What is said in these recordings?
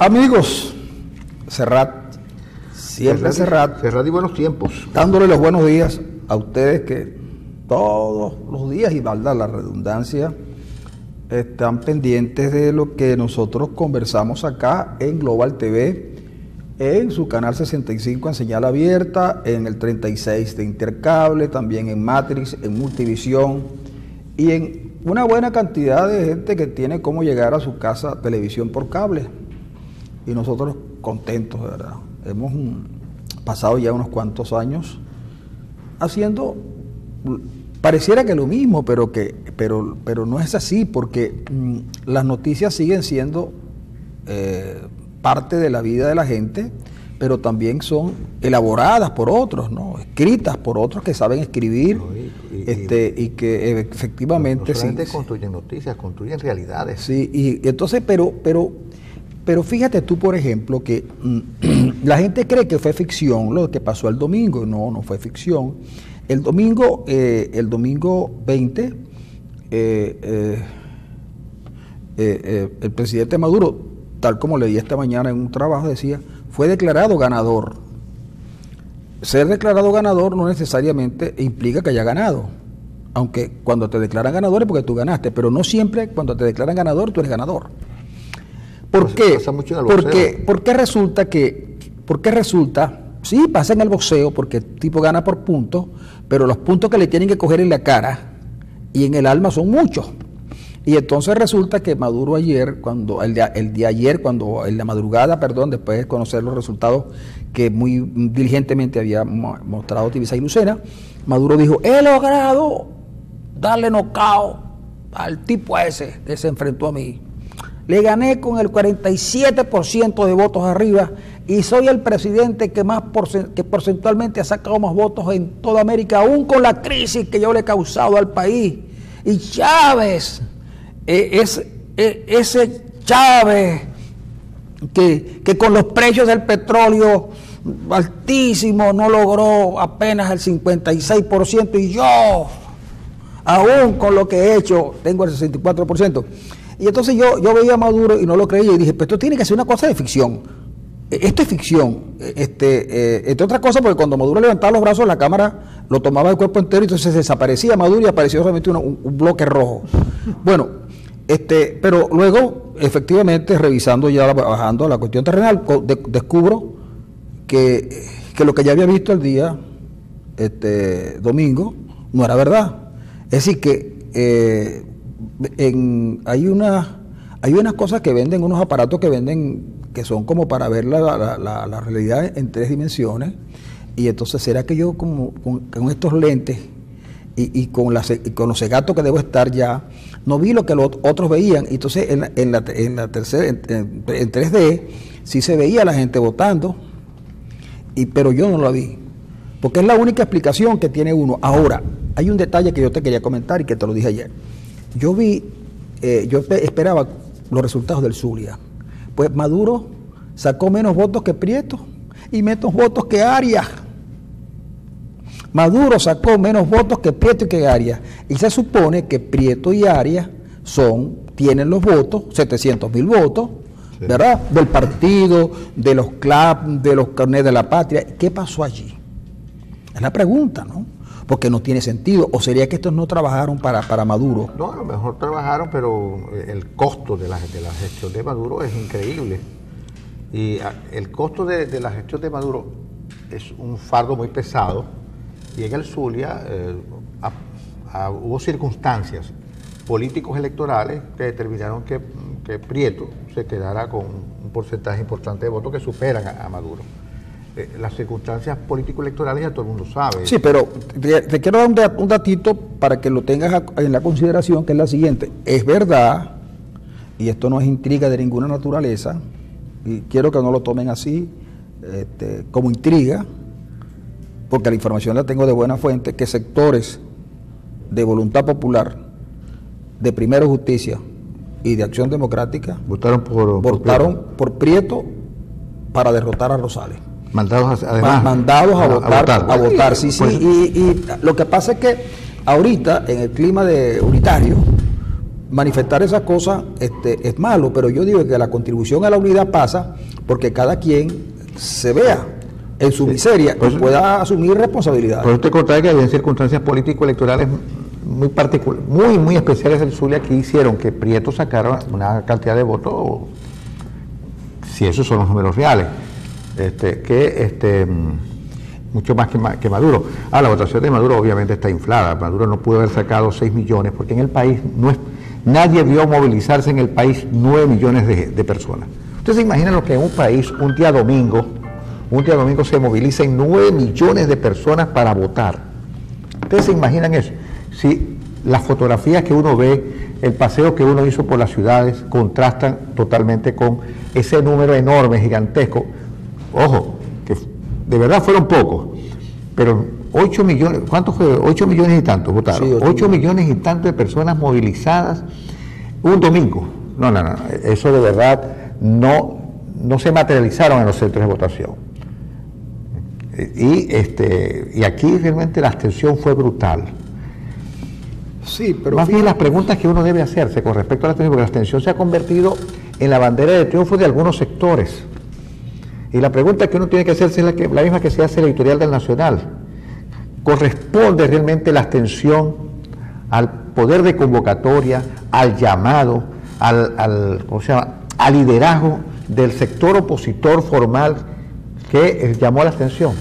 Amigos, Serrat, siempre Serrat y buenos tiempos. Dándole los buenos días a ustedes que todos los días, y valga la redundancia, están pendientes de lo que nosotros conversamos acá en Global TV, en su canal 65 en señal abierta, en el 36 de Intercable, también en Matrix, en Multivisión y en una buena cantidad de gente que tiene cómo llegar a su casa televisión por cable. Y nosotros contentos, de verdad. Hemos pasado ya unos cuantos años haciendo, pareciera que lo mismo, pero no es así, porque las noticias siguen siendo parte de la vida de la gente, pero también son elaboradas por otros, ¿no? Escritas por otros que saben escribir, ¿no? y que efectivamente... No solamente construyen noticias, construyen realidades. Sí, y entonces, pero fíjate tú, por ejemplo, que la gente cree que fue ficción lo que pasó el domingo. No fue ficción. El domingo 20, el presidente Maduro, tal como leí esta mañana en un trabajo, decía, fue declarado ganador. Ser declarado ganador no necesariamente implica que haya ganado, aunque cuando te declaran ganador es porque tú ganaste, pero no siempre cuando te declaran ganador tú eres ganador. ¿Por qué? Porque resulta, sí, pasa en el boxeo, porque el tipo gana por puntos, pero los puntos que le tienen que coger en la cara y en el alma son muchos. Y entonces resulta que Maduro ayer, en la madrugada, después de conocer los resultados que muy diligentemente había mostrado Tibisay Lucena, Maduro dijo, he logrado darle knockout al tipo ese que se enfrentó a mí. Le gané con el 47% de votos arriba y soy el presidente que porcentualmente ha sacado más votos en toda América, aún con la crisis que yo le he causado al país. Y Chávez, ese Chávez que con los precios del petróleo altísimos no logró apenas el 56%, y yo, aún con lo que he hecho, tengo el 64%. Y entonces yo veía a Maduro y no lo creía y dije, pero esto tiene que ser una cosa de ficción. Esto es ficción. Entre otras cosas, porque cuando Maduro levantaba los brazos, la cámara lo tomaba el cuerpo entero y entonces desaparecía Maduro y apareció solamente un bloque rojo. Bueno, pero luego, efectivamente, revisando ya, bajando a la cuestión terrenal, descubro que lo que ya había visto el día domingo no era verdad. Es decir, que hay unas cosas que venden, unos aparatos que venden, que son como para ver la realidad en 3 dimensiones, y entonces será que yo con estos lentes y con los cegatos que debo estar ya, no vi lo que los otros veían. Y entonces en 3D sí se veía a la gente votando, pero yo no la vi, porque es la única explicación que tiene uno. Ahora, hay un detalle que yo te quería comentar y que te lo dije ayer. Yo esperaba los resultados del Zulia. Pues Maduro sacó menos votos que Prieto y menos votos que Arias. Maduro sacó menos votos que Prieto y que Arias. Y se supone que Prieto y Arias tienen los votos, 700.000 votos, sí, ¿verdad? Del partido, de los CLAP, de los carnets de la patria. ¿Qué pasó allí? Es la pregunta, ¿no? Porque no tiene sentido. ¿O sería que estos no trabajaron para Maduro? No, a lo mejor trabajaron, pero el costo de la gestión de Maduro es increíble. Y el costo de la gestión de Maduro es un fardo muy pesado. Y en el Zulia hubo circunstancias políticos electorales que determinaron que Prieto se quedara con un porcentaje importante de votos que superan a Maduro. Las circunstancias político-electorales ya todo el mundo sabe. Sí, pero te quiero dar un datito para que lo tengas en la consideración, que es la siguiente. Es verdad, y esto no es intriga de ninguna naturaleza, y quiero que no lo tomen así, como intriga, porque la información la tengo de buena fuente, que sectores de Voluntad Popular, de Primero Justicia y de Acción Democrática votaron por Prieto para derrotar a Rosales. Mandados a votar. Sí, sí. Y lo que pasa es que ahorita, en el clima unitario, manifestar esas cosas es malo, pero yo digo que la contribución a la unidad pasa porque cada quien se vea en su miseria y pueda asumir responsabilidades. Por eso te contaba que había circunstancias político-electorales muy particulares, muy especiales del Zulia, que hicieron que Prieto sacara una cantidad de votos, si esos son los números reales, mucho más que Maduro. La votación de Maduro obviamente está inflada. Maduro no pudo haber sacado 6 millones, porque en el país nadie vio movilizarse en el país 9 millones de personas. Ustedes se imaginan lo que en un país, un día domingo se movilicen 9 millones de personas para votar. Ustedes se imaginan eso. Si las fotografías que uno ve, el paseo que uno hizo por las ciudades, contrastan totalmente con ese número enorme, gigantesco. Ojo, que de verdad fueron pocos, pero 8 millones, ¿cuántos fue? 8 millones y tantos votaron. Sí, 8 millones y tantos de personas movilizadas un domingo. No, eso de verdad no se materializaron en los centros de votación. Y aquí realmente la abstención fue brutal. Sí, pero más bien las preguntas que uno debe hacerse con respecto a la abstención, porque la abstención se ha convertido en la bandera de triunfo de algunos sectores. Y la pregunta que uno tiene que hacerse es la misma que se hace en la editorial del Nacional. ¿Corresponde realmente la abstención al poder de convocatoria, al llamado, al liderazgo del sector opositor formal que llamó a la abstención?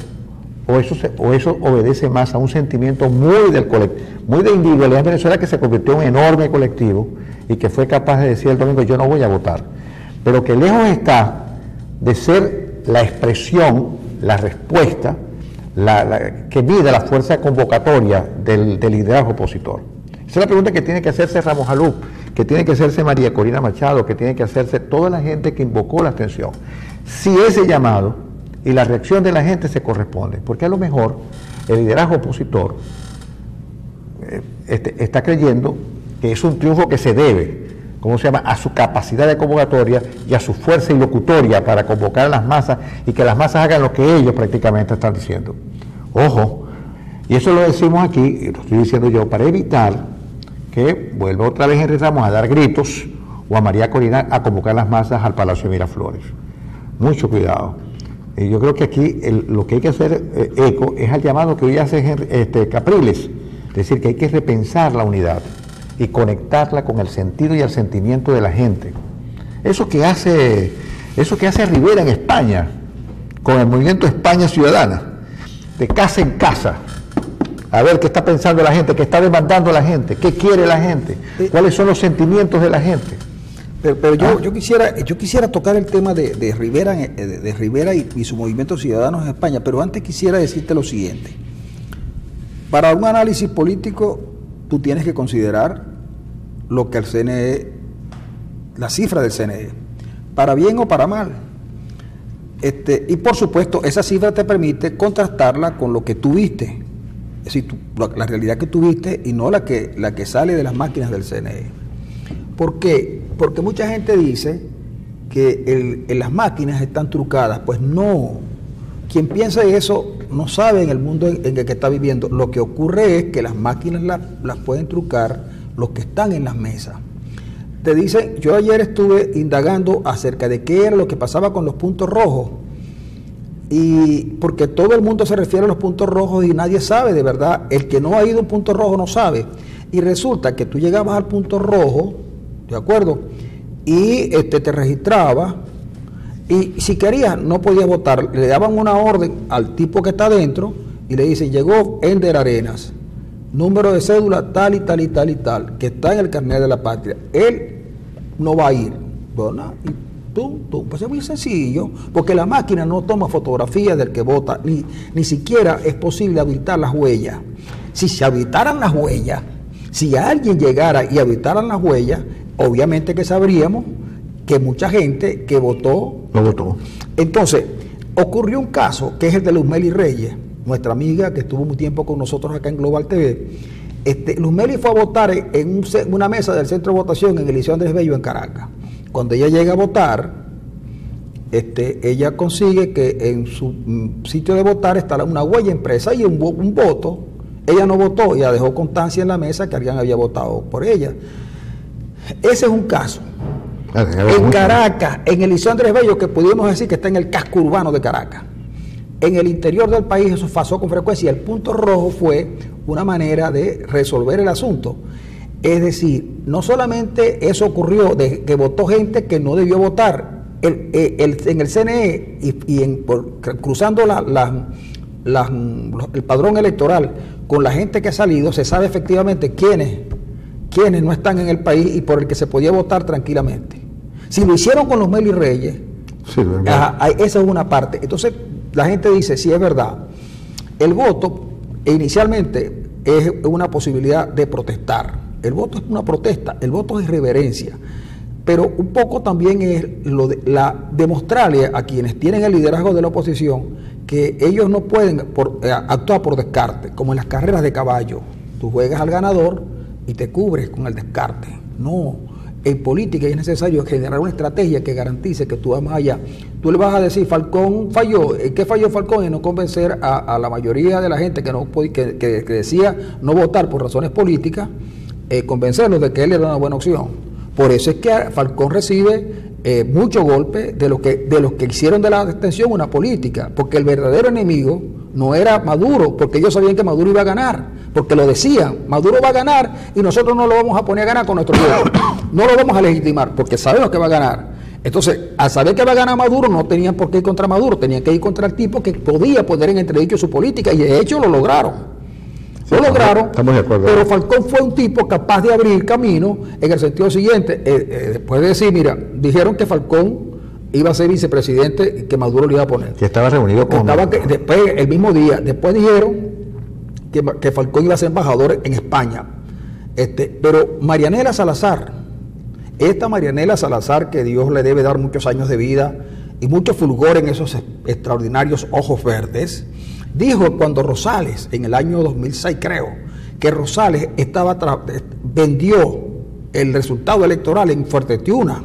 ¿O eso obedece más a un sentimiento muy de individualidad en Venezuela, que se convirtió en un enorme colectivo y que fue capaz de decir el domingo: yo no voy a votar? Pero que lejos está de ser la expresión, la respuesta, que mide la fuerza convocatoria del liderazgo opositor. Esa es la pregunta que tiene que hacerse Ramos Alup, que tiene que hacerse María Corina Machado, que tiene que hacerse toda la gente que invocó la abstención. Si ese llamado y la reacción de la gente se corresponde, porque a lo mejor el liderazgo opositor está creyendo que es un triunfo que se debe, a su capacidad de convocatoria y a su fuerza ilocutoria para convocar a las masas y que las masas hagan lo que ellos prácticamente están diciendo. Ojo, y eso lo decimos aquí, y lo estoy diciendo yo, para evitar que vuelva otra vez Henry Ramos a dar gritos o a María Corina a convocar las masas al Palacio de Miraflores. Mucho cuidado. Yo creo que aquí lo que hay que hacer eco es al llamado que hoy hace Capriles, es decir, que hay que repensar la unidad y conectarla con el sentido y el sentimiento de la gente. Eso que hace Rivera en España, con el movimiento España Ciudadana, de casa en casa, a ver qué está pensando la gente, qué está demandando la gente, qué quiere la gente, cuáles son los sentimientos de la gente. Pero yo quisiera tocar el tema de Rivera y su movimiento Ciudadanos en España, pero antes quisiera decirte lo siguiente. Para un análisis político, tú tienes que considerar lo que el CNE, la cifra del CNE, para bien o para mal. Y por supuesto, esa cifra te permite contrastarla con lo que tuviste, es decir, la realidad que tuviste y no la que sale de las máquinas del CNE. ¿Por qué? Porque mucha gente dice que las máquinas están trucadas. Pues no. Quien piensa eso no sabe en el mundo en el que está viviendo. Lo que ocurre es que las máquinas las pueden trucar los que están en las mesas. Te dicen, yo ayer estuve indagando acerca de qué era lo que pasaba con los puntos rojos. Y porque todo el mundo se refiere a los puntos rojos y nadie sabe de verdad. El que no ha ido a un punto rojo no sabe. Y resulta que tú llegabas al punto rojo, ¿de acuerdo? Y te registrabas. Y si querías, no podías votar. Le daban una orden al tipo que está adentro y le dicen: llegó Ender Arenas, número de cédula tal y tal y tal y tal, que está en el carnet de la patria. Él no va a ir. Bueno, y pues es muy sencillo, porque la máquina no toma fotografías del que vota, ni siquiera es posible habilitar las huellas. Si se habilitaran las huellas, si alguien llegara y habilitaran las huellas, obviamente que sabríamos que mucha gente que votó no votó. Entonces, ocurrió un caso que es el de Luzmeli Reyes, nuestra amiga que estuvo un tiempo con nosotros acá en Global TV. Luzmeli fue a votar en una mesa del centro de votación en el Liceo Andrés Bello en Caracas. Cuando ella llega a votar, ella consigue que en su sitio de votar está una huella impresa y un voto. Ella no votó, ella dejó constancia en la mesa que alguien había votado por ella. Ese es un caso. En Caracas, en el Liceo Andrés Bello, que pudimos decir que está en el casco urbano de Caracas. En el interior del país eso pasó con frecuencia y el punto rojo fue una manera de resolver el asunto. Es decir, no solamente eso ocurrió de que votó gente que no debió votar en el CNE cruzando el padrón electoral con la gente que ha salido, se sabe efectivamente quiénes no están en el país y por el que se podía votar tranquilamente. Si lo hicieron con los Meli Reyes, sí, esa es una parte. Entonces la gente dice, sí, es verdad, el voto inicialmente es una posibilidad de protestar, el voto es una protesta, el voto es reverencia, pero un poco también es demostrarle a quienes tienen el liderazgo de la oposición que ellos no pueden actuar por descarte, como en las carreras de caballo, tú juegas al ganador y te cubres con el descarte. No, en política es necesario generar una estrategia que garantice que tú vas más allá. Tú le vas a decir, Falcón falló. ¿En qué falló Falcón? En no convencer a la mayoría de la gente que decía no votar por razones políticas, convencerlos de que él era una buena opción. Por eso es que Falcón recibe mucho golpe de los que hicieron de la abstención una política, porque el verdadero enemigo no era Maduro, porque ellos sabían que Maduro iba a ganar, porque lo decían, Maduro va a ganar y nosotros no lo vamos a poner a ganar con nuestro voto, no lo vamos a legitimar, porque sabemos que va a ganar. Entonces, al saber que va a ganar Maduro, no tenían por qué ir contra Maduro, tenían que ir contra el tipo que podía poner en entredicho su política, y de hecho lo lograron. Lo lograron, estamos de acuerdo. Pero Falcón fue un tipo capaz de abrir camino en el sentido siguiente, después de decir, mira, dijeron que Falcón iba a ser vicepresidente y que Maduro lo iba a poner. Que estaba reunido con... Después, el mismo día, después dijeron que Falcón iba a ser embajador en España. Pero Marianela Salazar, esta Marianela Salazar, que Dios le debe dar muchos años de vida y mucho fulgor en esos extraordinarios ojos verdes, dijo cuando Rosales, en el año 2006 creo, que Rosales vendió el resultado electoral en Fuerteventura.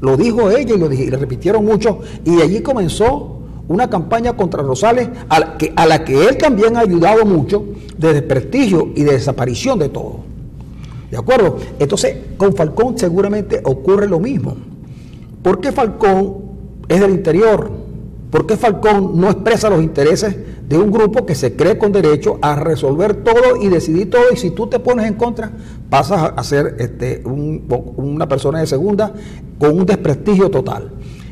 Lo dijo ella y le repitieron mucho, y de allí comenzó una campaña contra Rosales a la que él también ha ayudado mucho, de desprestigio y de desaparición de todo. ¿De acuerdo? Entonces, con Falcón seguramente ocurre lo mismo. ¿Por qué Falcón es del interior? ¿Por qué Falcón no expresa los intereses de un grupo que se cree con derecho a resolver todo y decidir todo? Y si tú te pones en contra, pasas a ser una persona de segunda con un desprestigio total.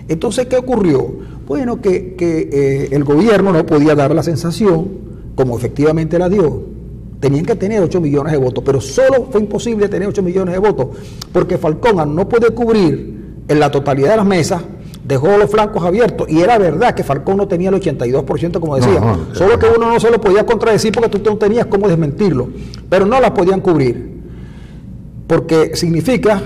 Entonces, ¿qué ocurrió? Bueno, que el gobierno no podía dar la sensación, como efectivamente la dio. Tenían que tener 8 millones de votos, pero solo fue imposible tener 8 millones de votos, porque Falcón no puede cubrir en la totalidad de las mesas, dejó los flancos abiertos, y era verdad que Falcón no tenía el 82%, como decía, solo que uno no se lo podía contradecir porque tú no tenías cómo desmentirlo, pero no la podían cubrir, porque significa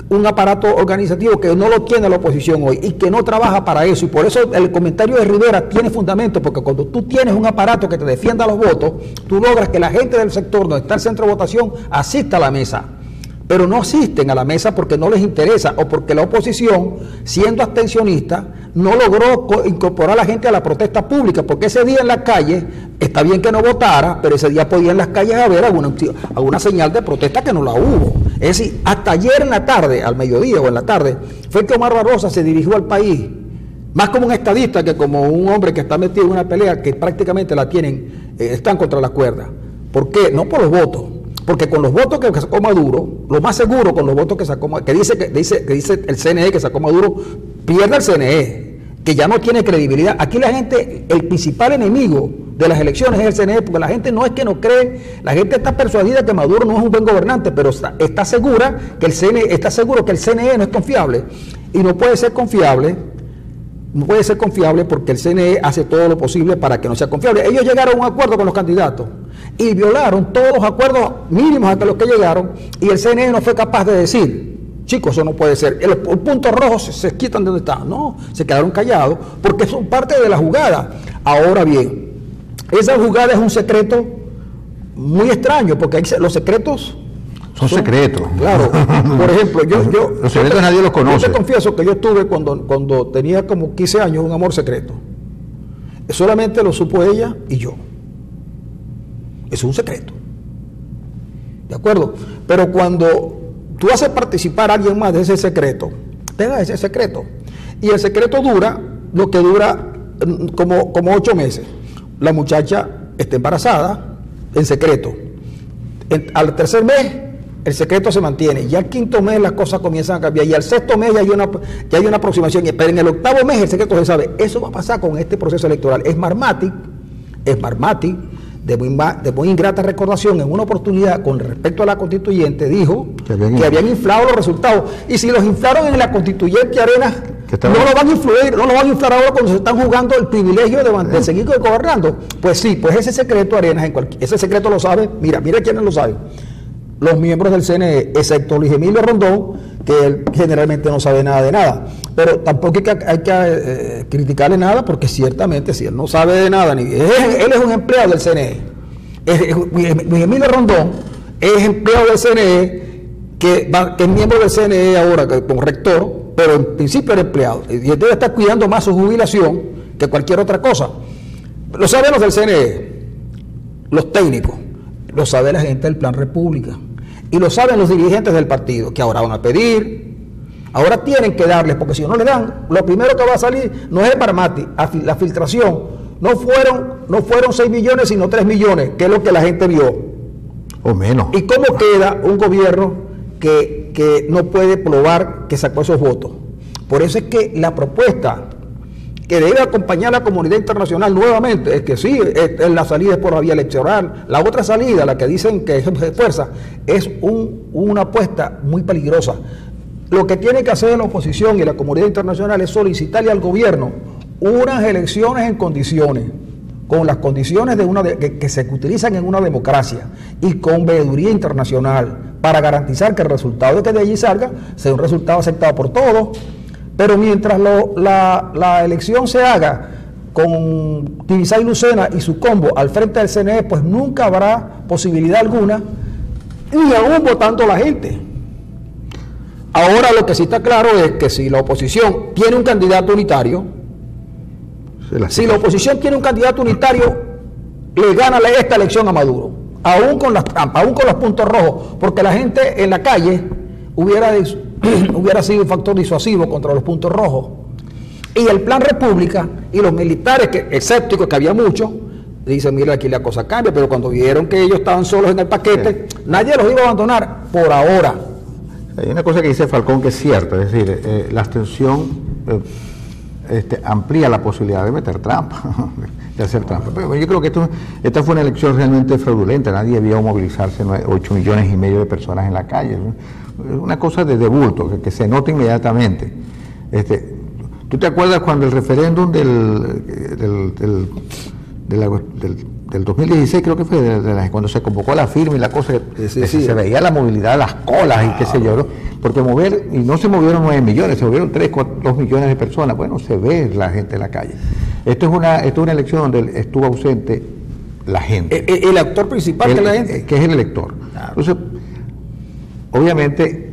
un aparato organizativo que no lo tiene la oposición hoy y que no trabaja para eso, y por eso el comentario de Rivera tiene fundamento, porque cuando tú tienes un aparato que te defienda los votos, tú logras que la gente del sector donde está el centro de votación asista a la mesa. Pero no asisten a la mesa porque no les interesa o porque la oposición, siendo abstencionista, no logró incorporar a la gente a la protesta pública, porque ese día en la calle, está bien que no votara, pero ese día podía en las calles haber alguna señal de protesta que no la hubo. Es decir, hasta ayer en la tarde, al mediodía o en la tarde, fue que Omar Barbosa se dirigió al país, más como un estadista que como un hombre que está metido en una pelea que prácticamente la tienen, están contra las cuerdas. ¿Por qué? No por los votos. Porque con los votos que sacó Maduro, lo más seguro con los votos que sacó, que dice el CNE que sacó Maduro, pierde el CNE, que ya no tiene credibilidad. Aquí la gente, el principal enemigo de las elecciones es el CNE, porque la gente no es que no cree, la gente está persuadida que Maduro no es un buen gobernante, pero está segura que el CNE, está seguro que el CNE no es confiable, y no puede ser confiable. No puede ser confiable porque el CNE hace todo lo posible para que no sea confiable. Ellos llegaron a un acuerdo con los candidatos y violaron todos los acuerdos mínimos hasta los que llegaron, y el CNE no fue capaz de decir, chicos, eso no puede ser, los puntos rojos se quitan de donde están. No, se quedaron callados porque son parte de la jugada. Ahora bien, esa jugada es un secreto muy extraño, porque los secretos son secretos. Claro. Por ejemplo, los secretos nadie los conoce. Yo te confieso que yo tuve cuando tenía como 15 años un amor secreto. Solamente lo supo ella y yo. Eso es un secreto. ¿De acuerdo? Pero cuando tú haces participar a alguien más de ese secreto, tenga ese secreto. Y el secreto dura lo que dura como 8 meses. La muchacha está embarazada en secreto. Al tercer mes, el secreto se mantiene. Ya al quinto mes las cosas comienzan a cambiar. Y al sexto mes ya hay una aproximación. Pero en el octavo mes el secreto se sabe. Eso va a pasar con este proceso electoral. Es Marmatic, de muy ingrata recordación, en una oportunidad con respecto a la constituyente, dijo que habían inflado los resultados. Y si los inflaron en la constituyente, Arenas, no lo van a inflar ahora cuando se están jugando el privilegio de seguir gobernando. Pues sí, pues ese secreto, Arenas, ese secreto lo sabe, mira quiénes lo saben. Los miembros del CNE, excepto Luis Emilio Rondón, que él generalmente no sabe nada de nada. Pero tampoco hay que criticarle nada, porque ciertamente si él no sabe de nada, él es un empleado del CNE. Luis Emilio Rondón es empleado del CNE, que es miembro del CNE ahora como rector, pero en principio era empleado. Y él debe estar cuidando más su jubilación que cualquier otra cosa. Lo saben los del CNE, los técnicos, lo sabe la gente del Plan República. Y lo saben los dirigentes del partido, que ahora van a pedir, ahora tienen que darles, porque si no le dan, lo primero que va a salir no es el Marmatic, la filtración. No fueron 6 millones, sino 3 millones, que es lo que la gente vio. O menos. ¿Y cómo queda un gobierno que no puede probar que sacó esos votos? Por eso es que la propuesta que debe acompañar a la comunidad internacional nuevamente es que sí, la salida es por la vía electoral. La otra salida, la que dicen que es fuerza, es una apuesta muy peligrosa. Lo que tiene que hacer la oposición y la comunidad internacional es solicitarle al gobierno unas elecciones en condiciones, con las condiciones que se utilizan en una democracia y con veeduría internacional, para garantizar que el resultado de que de allí salga sea un resultado aceptado por todos. Pero mientras la elección se haga con Tibisay Lucena y su combo al frente del CNE, pues nunca habrá posibilidad alguna, ni aún votando la gente. Ahora lo que sí está claro es que si la oposición tiene un candidato unitario, le gana esta elección a Maduro, aún con las trampas, aún con los puntos rojos, porque la gente en la calle hubiera sido un factor disuasivo contra los puntos rojos. Y el Plan República y los militares, escépticos, que había muchos, dicen, mira, aquí la cosa cambia, pero cuando vieron que ellos estaban solos en el paquete, nadie los iba a abandonar por ahora. Hay una cosa que dice Falcón que es cierta, es decir, la abstención amplía la posibilidad de meter trampa, de hacer trampa. Pero yo creo que esta fue una elección realmente fraudulenta, nadie vio movilizarse 8 millones y medio de personas en la calle. Es una cosa de bulto, que se nota inmediatamente. ¿Tú te acuerdas cuando el referéndum del 2016, creo que fue, cuando se convocó la firma y la cosa, se veía la movilidad, las colas y qué sé yo, ¿no? Porque y no se movieron 9 millones, se movieron 2 millones de personas. Bueno, se ve la gente en la calle. Esto es una elección donde estuvo ausente la gente. El actor principal de la gente. Que es el elector. Claro. Entonces, obviamente,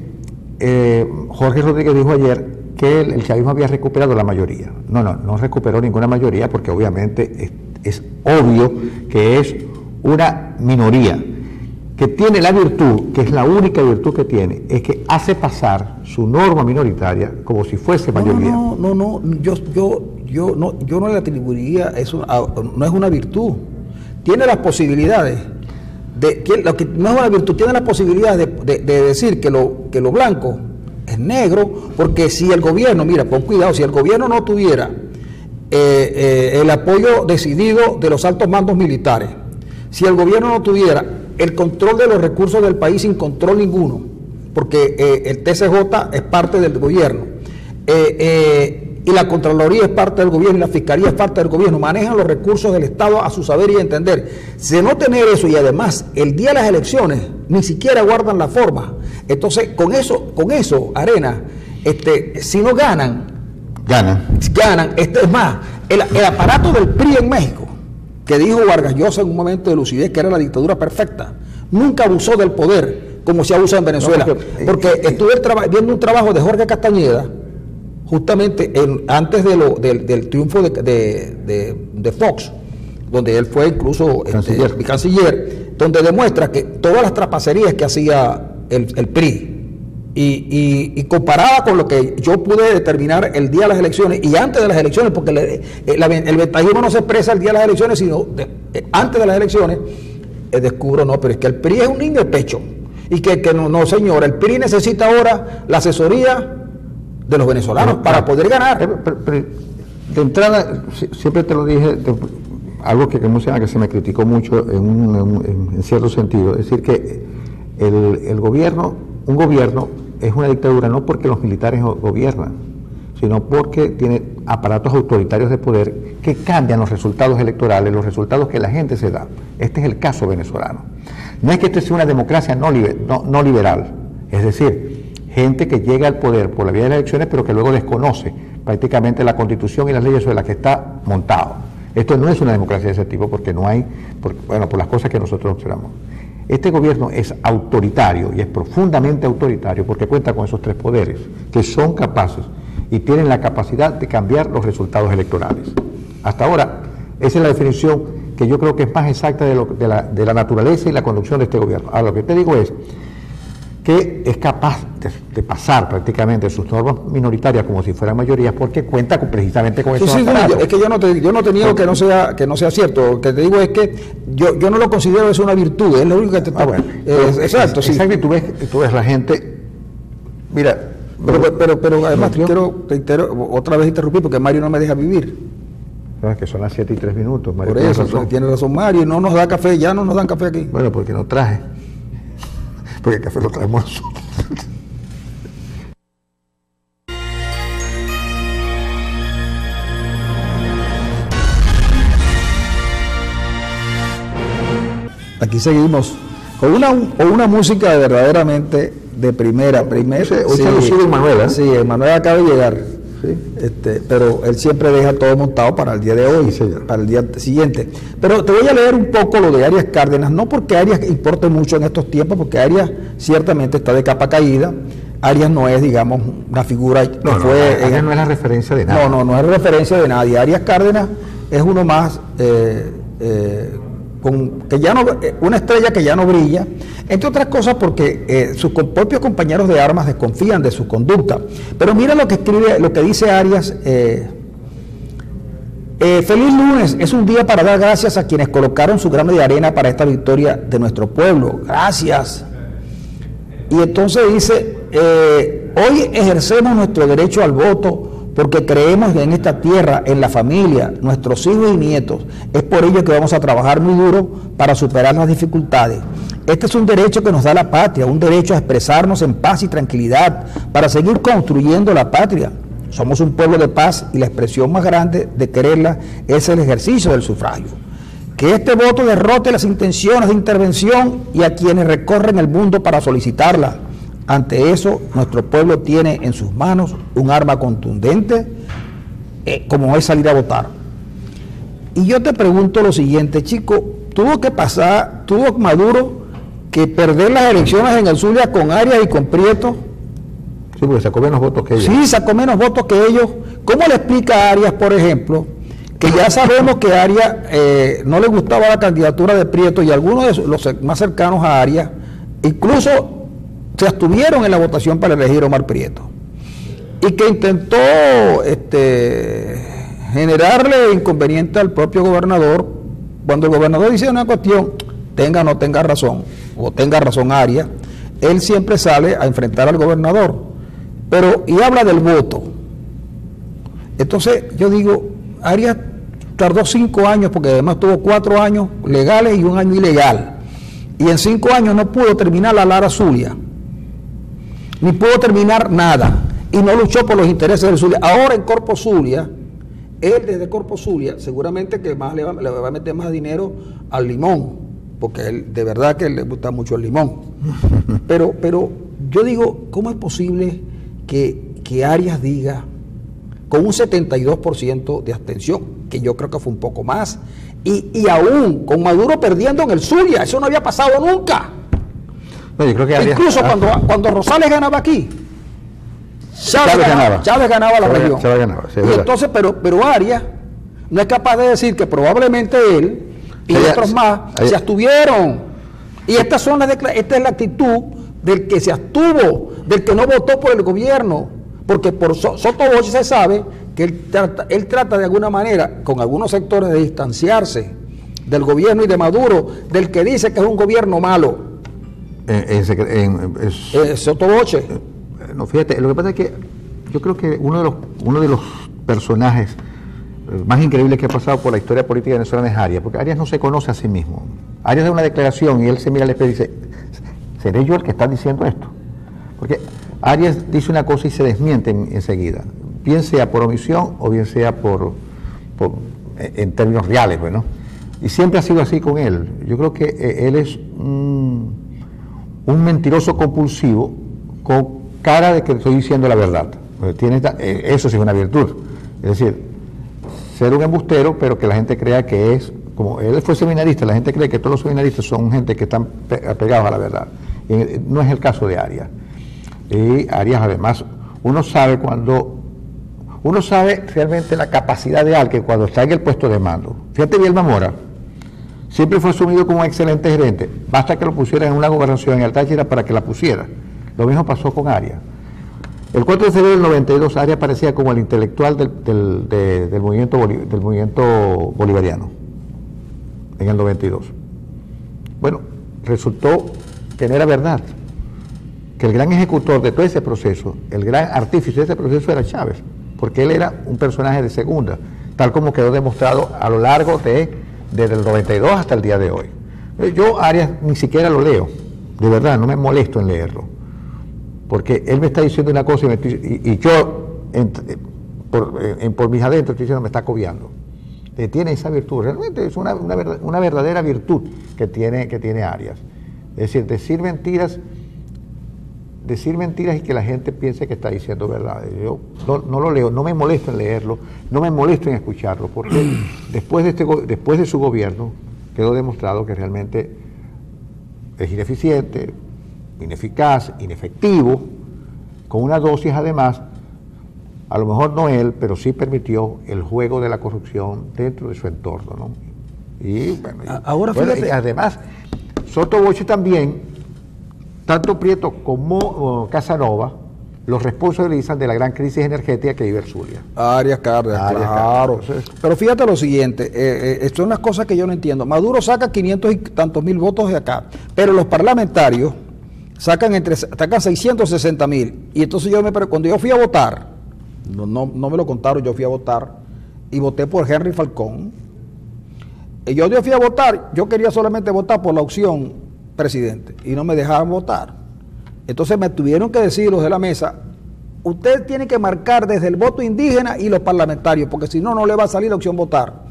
Jorge Rodríguez dijo ayer que el chavismo había recuperado la mayoría. No recuperó ninguna mayoría, porque obviamente es obvio que es una minoría que tiene la virtud, que es la única virtud que tiene, es que hace pasar su norma minoritaria como si fuese mayoría. Yo no le atribuiría eso, no es una virtud. Tiene las posibilidades lo que no es una virtud, tiene la posibilidad de decir que lo blanco es negro, porque si el gobierno, mira, pon cuidado, si el gobierno no tuviera el apoyo decidido de los altos mandos militares, si el gobierno no tuviera el control de los recursos del país sin control ninguno, porque el TCJ es parte del gobierno, y la Contraloría es parte del gobierno y la Fiscalía es parte del gobierno, manejan los recursos del Estado a su saber y entender. Si no tener eso, y además el día de las elecciones ni siquiera guardan la forma, entonces con eso, Arena, si no ganan, es más, el aparato del PRI en México, que dijo Vargas Llosa en un momento de lucidez que era la dictadura perfecta, nunca abusó del poder como se abusa en Venezuela, porque estuve viendo un trabajo de Jorge Castañeda, justamente antes del triunfo de Fox, donde él fue incluso canciller, donde demuestra que todas las trapacerías que hacía el PRI, y comparada con lo que yo pude determinar el día de las elecciones y antes de las elecciones, porque el ventajismo no se expresa el día de las elecciones, sino antes de las elecciones, descubro, no, pero es que el PRI es un niño de pecho, y que no, señor, el PRI necesita ahora la asesoría de los venezolanos para poder ganar. Pero de entrada, siempre te lo dije, algo que se me criticó mucho en cierto sentido, es decir, que un gobierno es una dictadura no porque los militares gobiernan, sino porque tiene aparatos autoritarios de poder que cambian los resultados electorales, los resultados que la gente se da. Este es el caso venezolano. No es que esto sea una democracia no liberal, es decir, gente que llega al poder por la vía de las elecciones, pero que luego desconoce prácticamente la Constitución y las leyes sobre las que está montado. Esto no es una democracia de ese tipo porque no hay, por las cosas que nosotros observamos. Este gobierno es autoritario y es profundamente autoritario porque cuenta con esos tres poderes que son capaces y tienen la capacidad de cambiar los resultados electorales. Hasta ahora, esa es la definición que yo creo que es más exacta de la naturaleza y la conducción de este gobierno. Ahora, lo que te digo es que es capaz de pasar prácticamente sus normas minoritarias como si fueran mayorías porque cuenta precisamente con esos aparatos. Es que yo no te niego que no sea cierto. Lo que te digo es que yo no lo considero eso una virtud, es lo único que te está. Exacto, sí. Exacto, y tú ves la gente. Mira, pero además reitero, otra vez interrumpí porque Mario no me deja vivir. No, es que son las 7:03. Mario, por eso, tiene razón Mario, no nos da café, ya no nos dan café aquí. Bueno, porque no traje. Porque el café lo traemos nosotros. Aquí seguimos con una música verdaderamente de primera. Hoy se ha lucido Emanuel, ¿eh? Sí, Emanuel acaba de llegar. Sí. Pero él siempre deja todo montado para el día de hoy, sí, para el día siguiente. Pero te voy a leer un poco lo de Arias Cárdenas, no porque Arias importe mucho en estos tiempos, porque Arias ciertamente está de capa caída. Arias no es, digamos, una figura Arias no es la referencia de nada. No es referencia de nadie. Arias Cárdenas es uno más una estrella que ya no brilla, entre otras cosas porque sus propios compañeros de armas desconfían de su conducta. Pero mira lo que dice Arias. Feliz lunes, es un día para dar gracias a quienes colocaron su grano de arena para esta victoria de nuestro pueblo. Gracias. Y entonces dice, hoy ejercemos nuestro derecho al voto porque creemos en esta tierra, en la familia, nuestros hijos y nietos. Es por ello que vamos a trabajar muy duro para superar las dificultades. Este es un derecho que nos da la patria, un derecho a expresarnos en paz y tranquilidad, para seguir construyendo la patria. Somos un pueblo de paz y la expresión más grande de quererla es el ejercicio del sufragio. Que este voto derrote las intenciones de intervención y a quienes recorren el mundo para solicitarla. Ante eso, nuestro pueblo tiene en sus manos un arma contundente, como es salir a votar. Y yo te pregunto lo siguiente, chico, tuvo Maduro que perder las elecciones en el Zulia con Arias y con Prieto. Sí, porque sacó menos votos que ellos. Sí, sacó menos votos que ellos. ¿Cómo le explica a Arias, por ejemplo, que ya sabemos que a Arias no le gustaba la candidatura de Prieto y algunos de los más cercanos a Arias, incluso se abstuvieron en la votación para elegir a Omar Prieto, y que intentó generarle inconveniente al propio gobernador, cuando el gobernador dice una cuestión, tenga o no tenga razón, o tenga razón Arias, él siempre sale a enfrentar al gobernador, y habla del voto. Entonces yo digo, Arias tardó 5 años, porque además tuvo 4 años legales y 1 año ilegal, y en 5 años no pudo terminar la Lara Zulia, ni pudo terminar nada, y no luchó por los intereses del Zulia. Ahora en Corpo Zulia, él desde Corpo Zulia, seguramente que más le va a meter más dinero al limón, porque él, de verdad que le gusta mucho el limón. Pero yo digo, ¿cómo es posible que Arias diga, con un 72% de abstención, que yo creo que fue un poco más, y aún con Maduro perdiendo en el Zulia? Eso no había pasado nunca. No, yo creo que Arias, incluso cuando Rosales ganaba aquí, Chávez ganaba la región. Chávez ganaba, sí, y entonces, pero Arias no es capaz de decir que probablemente él y otros más se abstuvieron. Y esta es la actitud del que se abstuvo, del que no votó por el gobierno, porque por Sotoboche se sabe que él trata de alguna manera, con algunos sectores, de distanciarse del gobierno y de Maduro, del que dice que es un gobierno malo. Sotoboche. No, fíjate, lo que pasa es que yo creo que uno de los personajes más increíbles que ha pasado por la historia política venezolana es Arias, porque Arias no se conoce a sí mismo. Arias da una declaración y él se mira al espejo y dice, ¿seré yo el que está diciendo esto? Porque Arias dice una cosa y se desmiente enseguida, bien sea por omisión o bien sea en términos reales, bueno. Y siempre ha sido así con él. Yo creo que él es un mentiroso compulsivo con cara de que estoy diciendo la verdad. Eso sí es una virtud. Es decir, ser un embustero, pero que la gente crea que es, como él fue seminarista, la gente cree que todos los seminaristas son gente que están apegados a la verdad. Y no es el caso de Arias. Y Arias, además, uno sabe realmente la capacidad de alguien cuando está en el puesto de mando. Fíjate, Bielma Mora siempre fue asumido como un excelente gerente, basta que lo pusieran en una gobernación en el Táchira para que la pusiera. Lo mismo pasó con Arias. El 4 de febrero del 92, Arias aparecía como el intelectual del movimiento bolivariano, en el 92. Bueno, resultó que no era verdad, que el gran ejecutor de todo ese proceso, el gran artífice de ese proceso era Chávez, porque él era un personaje de segunda, tal como quedó demostrado a lo largo desde el 92 hasta el día de hoy. Yo Arias ni siquiera lo leo, de verdad, no me molesto en leerlo, porque él me está diciendo una cosa y yo, por mis adentros, estoy diciendo, me está cobiando. Tiene esa virtud, realmente es una verdadera virtud que tiene Arias. Es decir, decir mentiras y que la gente piense que está diciendo verdad. Yo no lo leo, no me molesto en leerlo, no me molesto en escucharlo, porque después de su gobierno quedó demostrado que realmente es ineficiente, ineficaz, inefectivo, con una dosis además, a lo mejor no él, pero sí permitió el juego de la corrupción dentro de su entorno, ¿no? Y bueno, y además, Sotoboche también, tanto Prieto como Casanova, los responsabilizan de la gran crisis energética que vive el Zulia. Arias Cárdenas, claro. Pero fíjate lo siguiente, esto es una cosa que yo no entiendo. Maduro saca 500 y tantos mil votos de acá, pero los parlamentarios sacan 660.000. Y entonces cuando yo fui a votar, no me lo contaron, yo fui a votar y voté por Henry Falcón. Y yo fui a votar, yo quería solamente votar por la opción presidente y no me dejaban votar. Entonces me tuvieron que decir los de la mesa, usted tiene que marcar desde el voto indígena y los parlamentarios, porque si no, no le va a salir la opción votar.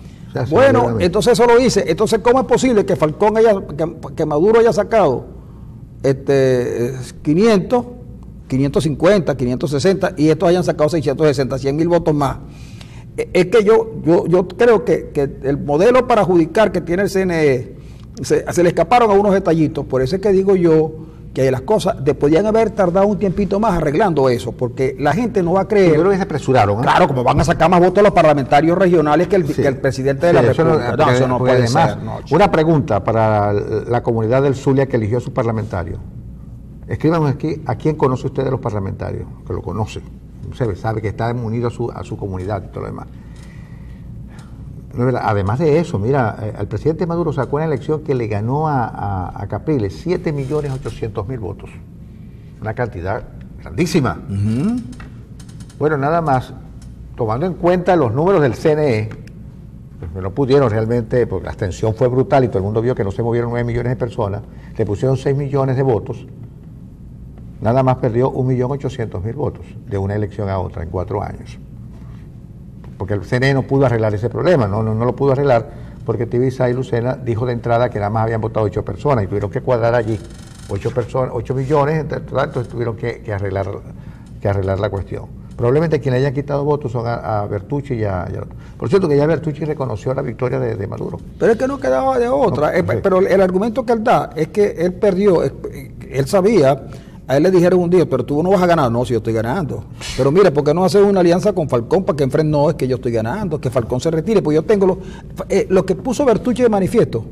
Bueno, entonces eso lo hice. Entonces, ¿cómo es posible que Falcón que Maduro haya sacado 500, 550, 560 y estos hayan sacado 660, 100.000 votos más? Es que yo creo que el modelo para adjudicar que tiene el CNE se le escaparon a unos detallitos. Por eso es que digo yo que las cosas podían haber tardado un tiempito más arreglando eso, porque la gente no va a creer. Yo creo que se apresuraron, ¿eh? Claro, como van a sacar más votos los parlamentarios regionales que el presidente de la República. Eso no puede ser. Una pregunta para la comunidad del Zulia que eligió a sus parlamentarios. Escríbanos aquí, ¿a quién conoce usted de los parlamentarios? Que lo conoce, sabe que está unido a su comunidad y todo lo demás. No es verdad. Además de eso, mira, al presidente Maduro sacó una elección que le ganó a Capriles 7.800.000 votos. Una cantidad grandísima. Bueno, nada más, tomando en cuenta los números del CNE, pues no pudieron realmente, porque la abstención fue brutal y todo el mundo vio que no se movieron 9 millones de personas, le pusieron 6 millones de votos, nada más perdió 1.800.000 votos de una elección a otra en 4 años. Porque el CNE no pudo arreglar ese problema, no lo pudo arreglar, porque Tibisay y Lucena dijo de entrada que nada más habían votado 8 personas y tuvieron que cuadrar allí 8 millones, entonces tuvieron que arreglar la cuestión. Probablemente quienes hayan quitado votos son a Bertucci y a por cierto que ya Bertucci reconoció la victoria de Maduro. Pero es que no quedaba de otra, pero el argumento que él da es que él perdió, él sabía. A él le dijeron un día, pero tú no vas a ganar. No, si yo estoy ganando. Pero mire, ¿por qué no haces una alianza con Falcón para que enfrente? No, es que yo estoy ganando, que Falcón se retire. Pues yo tengo lo que puso Bertucci de manifiesto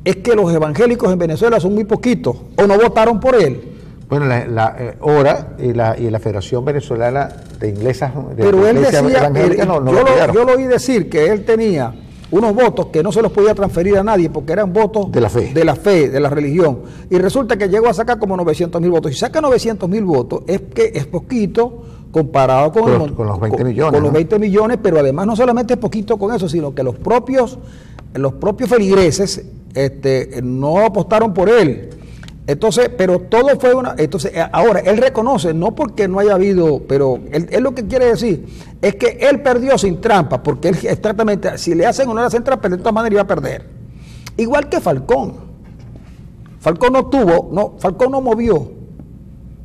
es que los evangélicos en Venezuela son muy poquitos o no votaron por él. Bueno, ORA y la Federación Venezolana de Inglesas de Pero él Iglesia decía, Evangélica no lo apoyaron. yo lo oí decir que él tenía unos votos que no se los podía transferir a nadie porque eran votos de la fe, de la religión. Y resulta que llegó a sacar como 900.000 votos. Si saca 900.000 votos, es que es poquito comparado con los 20 millones. Con los 20 millones, pero además no solamente es poquito con eso, sino que los propios feligreses no apostaron por él. Entonces, pero todo fue entonces, ahora, él reconoce, no porque no haya habido, pero él lo que quiere decir es que él perdió sin trampa, porque él exactamente, si le hacen o no le hacen trampa, de todas maneras iba a perder. Igual que Falcón. Falcón no movió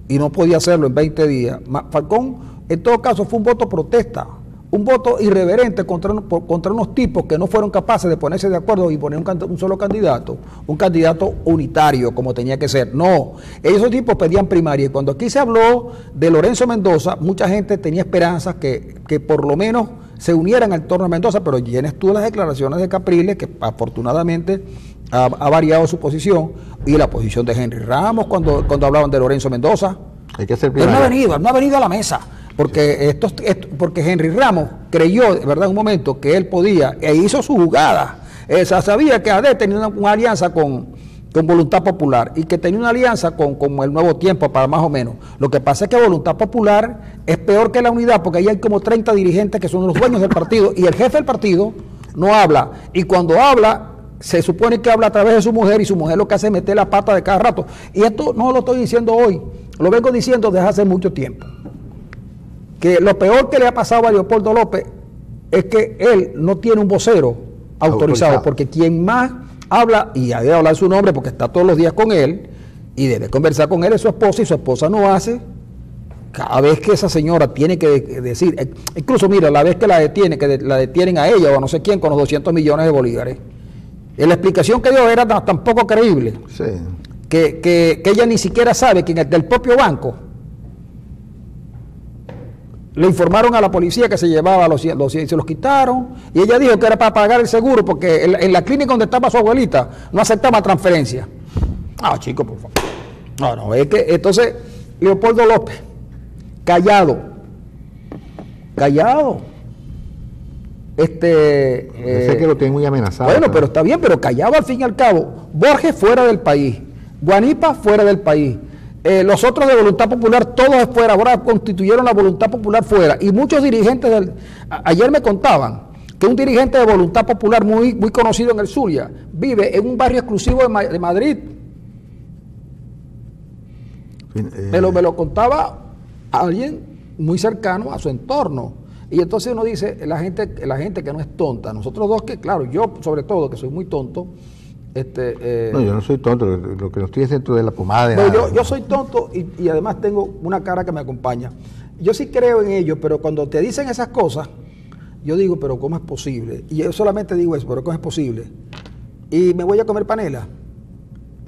y no podía hacerlo en 20 días. Falcón, en todo caso, fue un voto protesta, un voto irreverente contra unos tipos que no fueron capaces de ponerse de acuerdo y poner un solo candidato, un candidato unitario como tenía que ser. No, esos tipos pedían primaria y cuando aquí se habló de Lorenzo Mendoza, mucha gente tenía esperanzas que por lo menos se unieran al torno a Mendoza, pero tienes tú las declaraciones de Capriles, que afortunadamente ha variado su posición, y la posición de Henry Ramos cuando hablaban de Lorenzo Mendoza. Hay que hacer primaria. Él no ha venido a la mesa. Porque porque Henry Ramos creyó, de verdad, en un momento que él podía, e hizo su jugada. Sabía que AD tenía una alianza con Voluntad Popular y que tenía una alianza con el Nuevo Tiempo, para más o menos. Lo que pasa es que Voluntad Popular es peor que la Unidad, porque ahí hay como 30 dirigentes que son los dueños del partido y el jefe del partido no habla. Y cuando habla, se supone que habla a través de su mujer y su mujer lo que hace es meter la pata de cada rato. Y esto no lo estoy diciendo hoy, lo vengo diciendo desde hace mucho tiempo. Que lo peor que le ha pasado a Leopoldo López es que él no tiene un vocero autorizado, porque quien más habla, y debe hablar su nombre porque está todos los días con él, y debe conversar con él es su esposa, y su esposa no hace. Cada vez que esa señora tiene que decir, incluso mira, la vez que la detienen a ella o a no sé quién con los 200 millones de bolívares, la explicación que dio era tan poco creíble, sí, que ella ni siquiera sabe que del propio banco le informaron a la policía que se llevaba se los quitaron, y ella dijo que era para pagar el seguro, porque en la clínica donde estaba su abuelita no aceptaba transferencia. Ah, chico, por favor. No, es que entonces Leopoldo López, callado. Sé que lo tiene muy amenazado. Bueno, pero está bien, pero callado al fin y al cabo. Borges fuera del país, Guanipa fuera del país. Los otros de Voluntad Popular, todos fuera, ahora constituyeron la Voluntad Popular fuera. Y muchos dirigentes, ayer me contaban que un dirigente de Voluntad Popular muy conocido en el Zulia vive en un barrio exclusivo de Madrid. Me lo contaba alguien muy cercano a su entorno. Y entonces uno dice, la gente que no es tonta, nosotros dos que, claro, yo sobre todo, que soy muy tonto, no, yo no soy tonto, lo que no estoy es dentro de la pomada. No, yo soy tonto y además tengo una cara que me acompaña. Yo sí creo en ello, pero cuando te dicen esas cosas, yo digo, pero ¿cómo es posible? Y yo solamente digo eso, pero ¿cómo es posible? Y me voy a comer panela.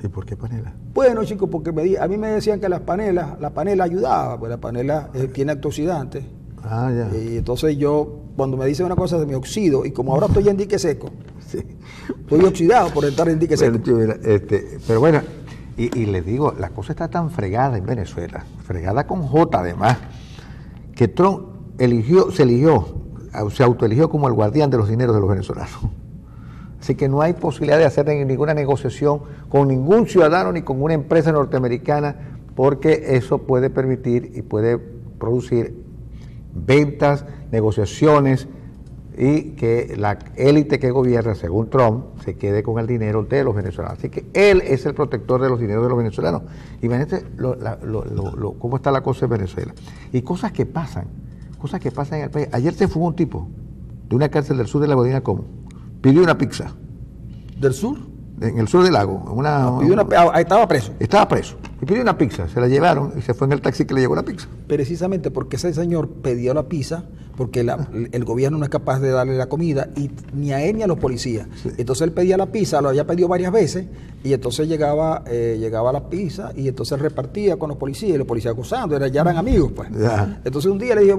¿Y por qué panela? Bueno, chicos, porque a mí me decían que la panela ayudaba, pues la panela tiene antioxidantes. Ah, ya. Y entonces yo, cuando me dicen una cosa, me oxido, y como ahora estoy en dique seco, sí, estoy oxidado por estar en dique seco. Pero bueno, y les digo, la cosa está tan fregada en Venezuela, fregada con J además, que Trump se autoeligió como el guardián de los dineros de los venezolanos. Así que no hay posibilidad de hacer ninguna negociación con ningún ciudadano ni con una empresa norteamericana, porque eso puede permitir y puede producir ventas, negociaciones, y que la élite que gobierna, según Trump, se quede con el dinero de los venezolanos. Así que él es el protector de los dineros de los venezolanos. Imagínate cómo está la cosa en Venezuela. Y cosas que pasan en el país. Ayer se fugó un tipo de una cárcel del sur de la Guadina Común. Pidió una pizza. ¿Del sur? En el sur del lago. Estaba preso. Estaba preso. Y pidió una pizza. Se la llevaron y se fue en el taxi que le llevó la pizza. Precisamente porque ese señor pidió la pizza, porque el gobierno no es capaz de darle la comida, y ni a él ni a los policías. Sí. Entonces él pedía la pizza, lo había pedido varias veces, y entonces llegaba la pizza, y entonces repartía con los policías, y los policías gozando, ya eran amigos, pues. Ya. Entonces un día le dije,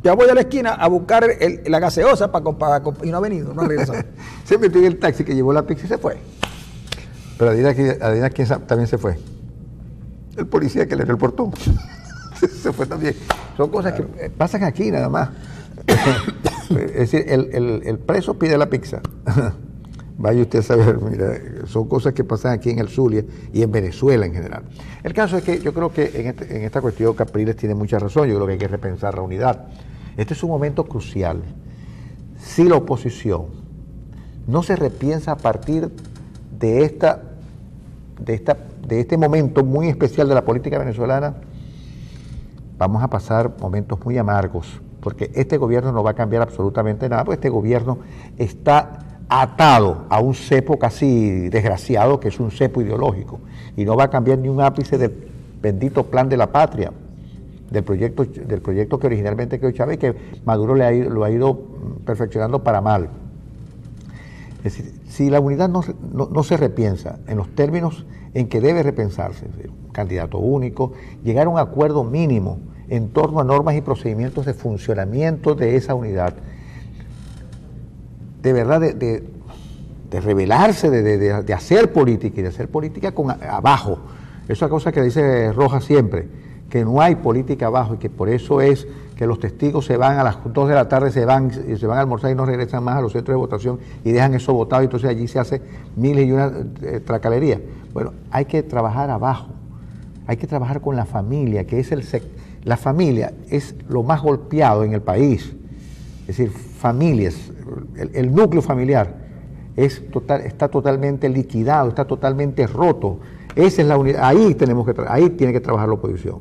ya voy a la esquina a buscar la gaseosa y no ha venido, no ha regresado. Se metió en el taxi que llevó la pizza y se fue. Pero adivina quién también se fue. el policía que le abrió el portón. Se fue también. Son cosas que pasan aquí nada más. Es decir, el preso pide la pizza. Vaya usted a saber, mira, son cosas que pasan aquí en el Zulia y en Venezuela en general. El caso es que yo creo que en esta cuestión Capriles tiene mucha razón. Yo creo que hay que repensar la unidad. Este es un momento crucial. Si la oposición no se repiensa a partir de este momento muy especial de la política venezolana, vamos a pasar momentos muy amargos, porque este gobierno no va a cambiar absolutamente nada, porque este gobierno está atado a un cepo casi desgraciado, que es un cepo ideológico, y no va a cambiar ni un ápice del bendito plan de la patria, del proyecto que originalmente creó Chávez y que Maduro lo ha ido perfeccionando para mal. Es decir, si la unidad no se repiensa en los términos en que debe repensarse, es decir, un candidato único, llegar a un acuerdo mínimo en torno a normas y procedimientos de funcionamiento de esa unidad, de verdad de rebelarse, de hacer política y de hacer política con abajo. Esa cosa que dice Rojas siempre, que no hay política abajo y que por eso es que los testigos se van a las 2 de la tarde, se van a almorzar y no regresan más a los centros de votación y dejan eso votado y entonces allí se hace miles y una tracalerías. Bueno, hay que trabajar abajo, hay que trabajar con la familia, que es la familia es lo más golpeado en el país. Es decir, familias, el núcleo familiar está totalmente liquidado, está totalmente roto. Esa es la unidad, ahí tiene que trabajar la oposición.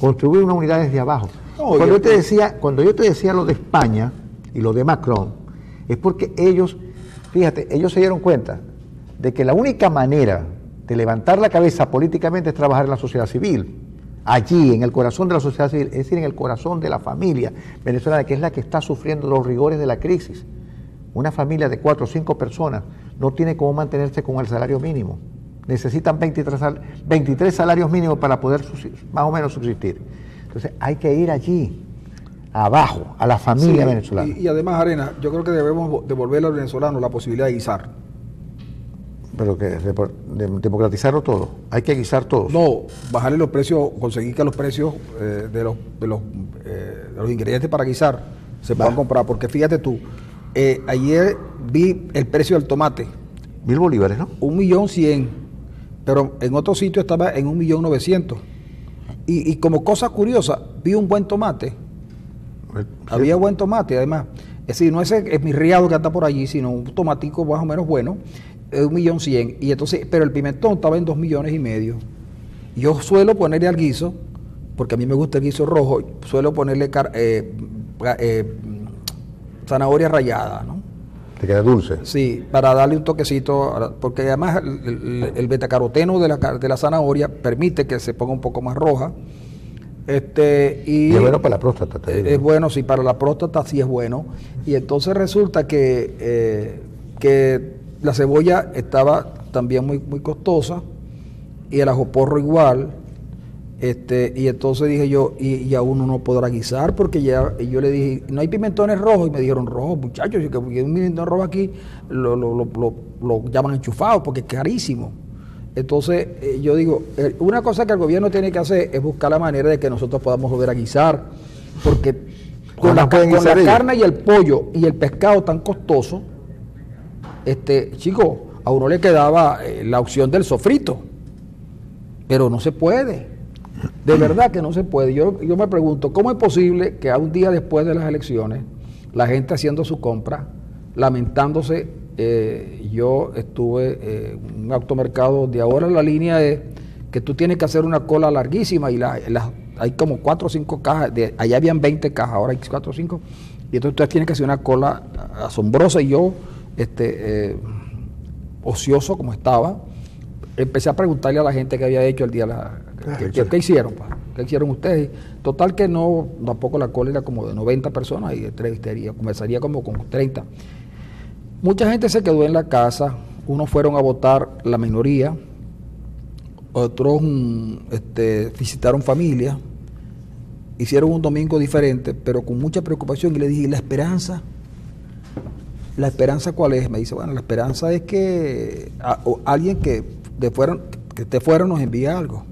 Construir una unidad desde abajo. Cuando yo te decía lo de España y lo de Macron, es porque ellos se dieron cuenta de que la única manera de levantar la cabeza políticamente es trabajar en la sociedad civil. Allí, en el corazón de la sociedad civil, es decir, en el corazón de la familia venezolana, que es la que está sufriendo los rigores de la crisis. Una familia de 4 o 5 personas no tiene cómo mantenerse con el salario mínimo. Necesitan 23 salarios mínimos para poder más o menos subsistir. Entonces hay que ir allí, abajo, a la familia venezolana. Y además, Arena, yo creo que debemos devolverle a los venezolanos la posibilidad de guisar. Pero que democratizarlo todo, hay que guisar todo. No, bajarle los precios, conseguir que los precios de los ingredientes para guisar se puedan comprar, porque fíjate tú, ayer vi el precio del tomate. 1.000 bolívares, ¿no? 1.100.000, pero en otro sitio estaba en 1.900.000. Y como cosa curiosa, vi un buen tomate. Sí. Había buen tomate, además. Es decir, no es el esmirriado que anda por allí, sino un tomatico más o menos bueno, 1.100.000. Y entonces, pero el pimentón estaba en 2,5 millones. Yo suelo ponerle al guiso, porque a mí me gusta el guiso rojo, suelo ponerle zanahoria rallada, ¿no? ¿Te queda dulce? Sí, para darle un toquecito, porque además el betacaroteno de la zanahoria permite que se ponga un poco más roja. Y es bueno para la próstata. Es bueno, sí, para la próstata sí es bueno. Y entonces resulta que la cebolla estaba también muy, muy costosa y el ajo porro igual. Y entonces dije yo, y a uno no podrá guisar, porque ya, y yo le dije, no hay pimentones rojos, y me dijeron, rojos, muchachos, y que un pimentón rojo aquí lo llaman enchufado, porque es carísimo. Entonces, yo digo, una cosa que el gobierno tiene que hacer es buscar la manera de que nosotros podamos volver a guisar, porque con la carne y el pollo y el pescado tan costoso, chico, a uno le quedaba la opción del sofrito, pero no se puede. De verdad que no se puede. Yo me pregunto, ¿cómo es posible que a un día después de las elecciones, la gente haciendo su compra, lamentándose? Yo estuve en un automercado de ahora, la línea es que tú tienes que hacer una cola larguísima y hay como 4 o 5 cajas, allá habían 20 cajas, ahora hay 4 o 5, y entonces tú tienes que hacer una cola asombrosa, y yo, ocioso como estaba, empecé a preguntarle a la gente que había hecho el día ¿qué hicieron? ¿Qué hicieron ustedes? Total que no, tampoco la cola era como de 90 personas y comenzaría como con 30. Mucha gente se quedó en la casa, unos fueron a votar, la minoría, otros visitaron familia, hicieron un domingo diferente, pero con mucha preocupación, y le dije, ¿la esperanza? ¿La esperanza cuál es? Me dice, bueno, la esperanza es que alguien que esté fuera nos envíe algo.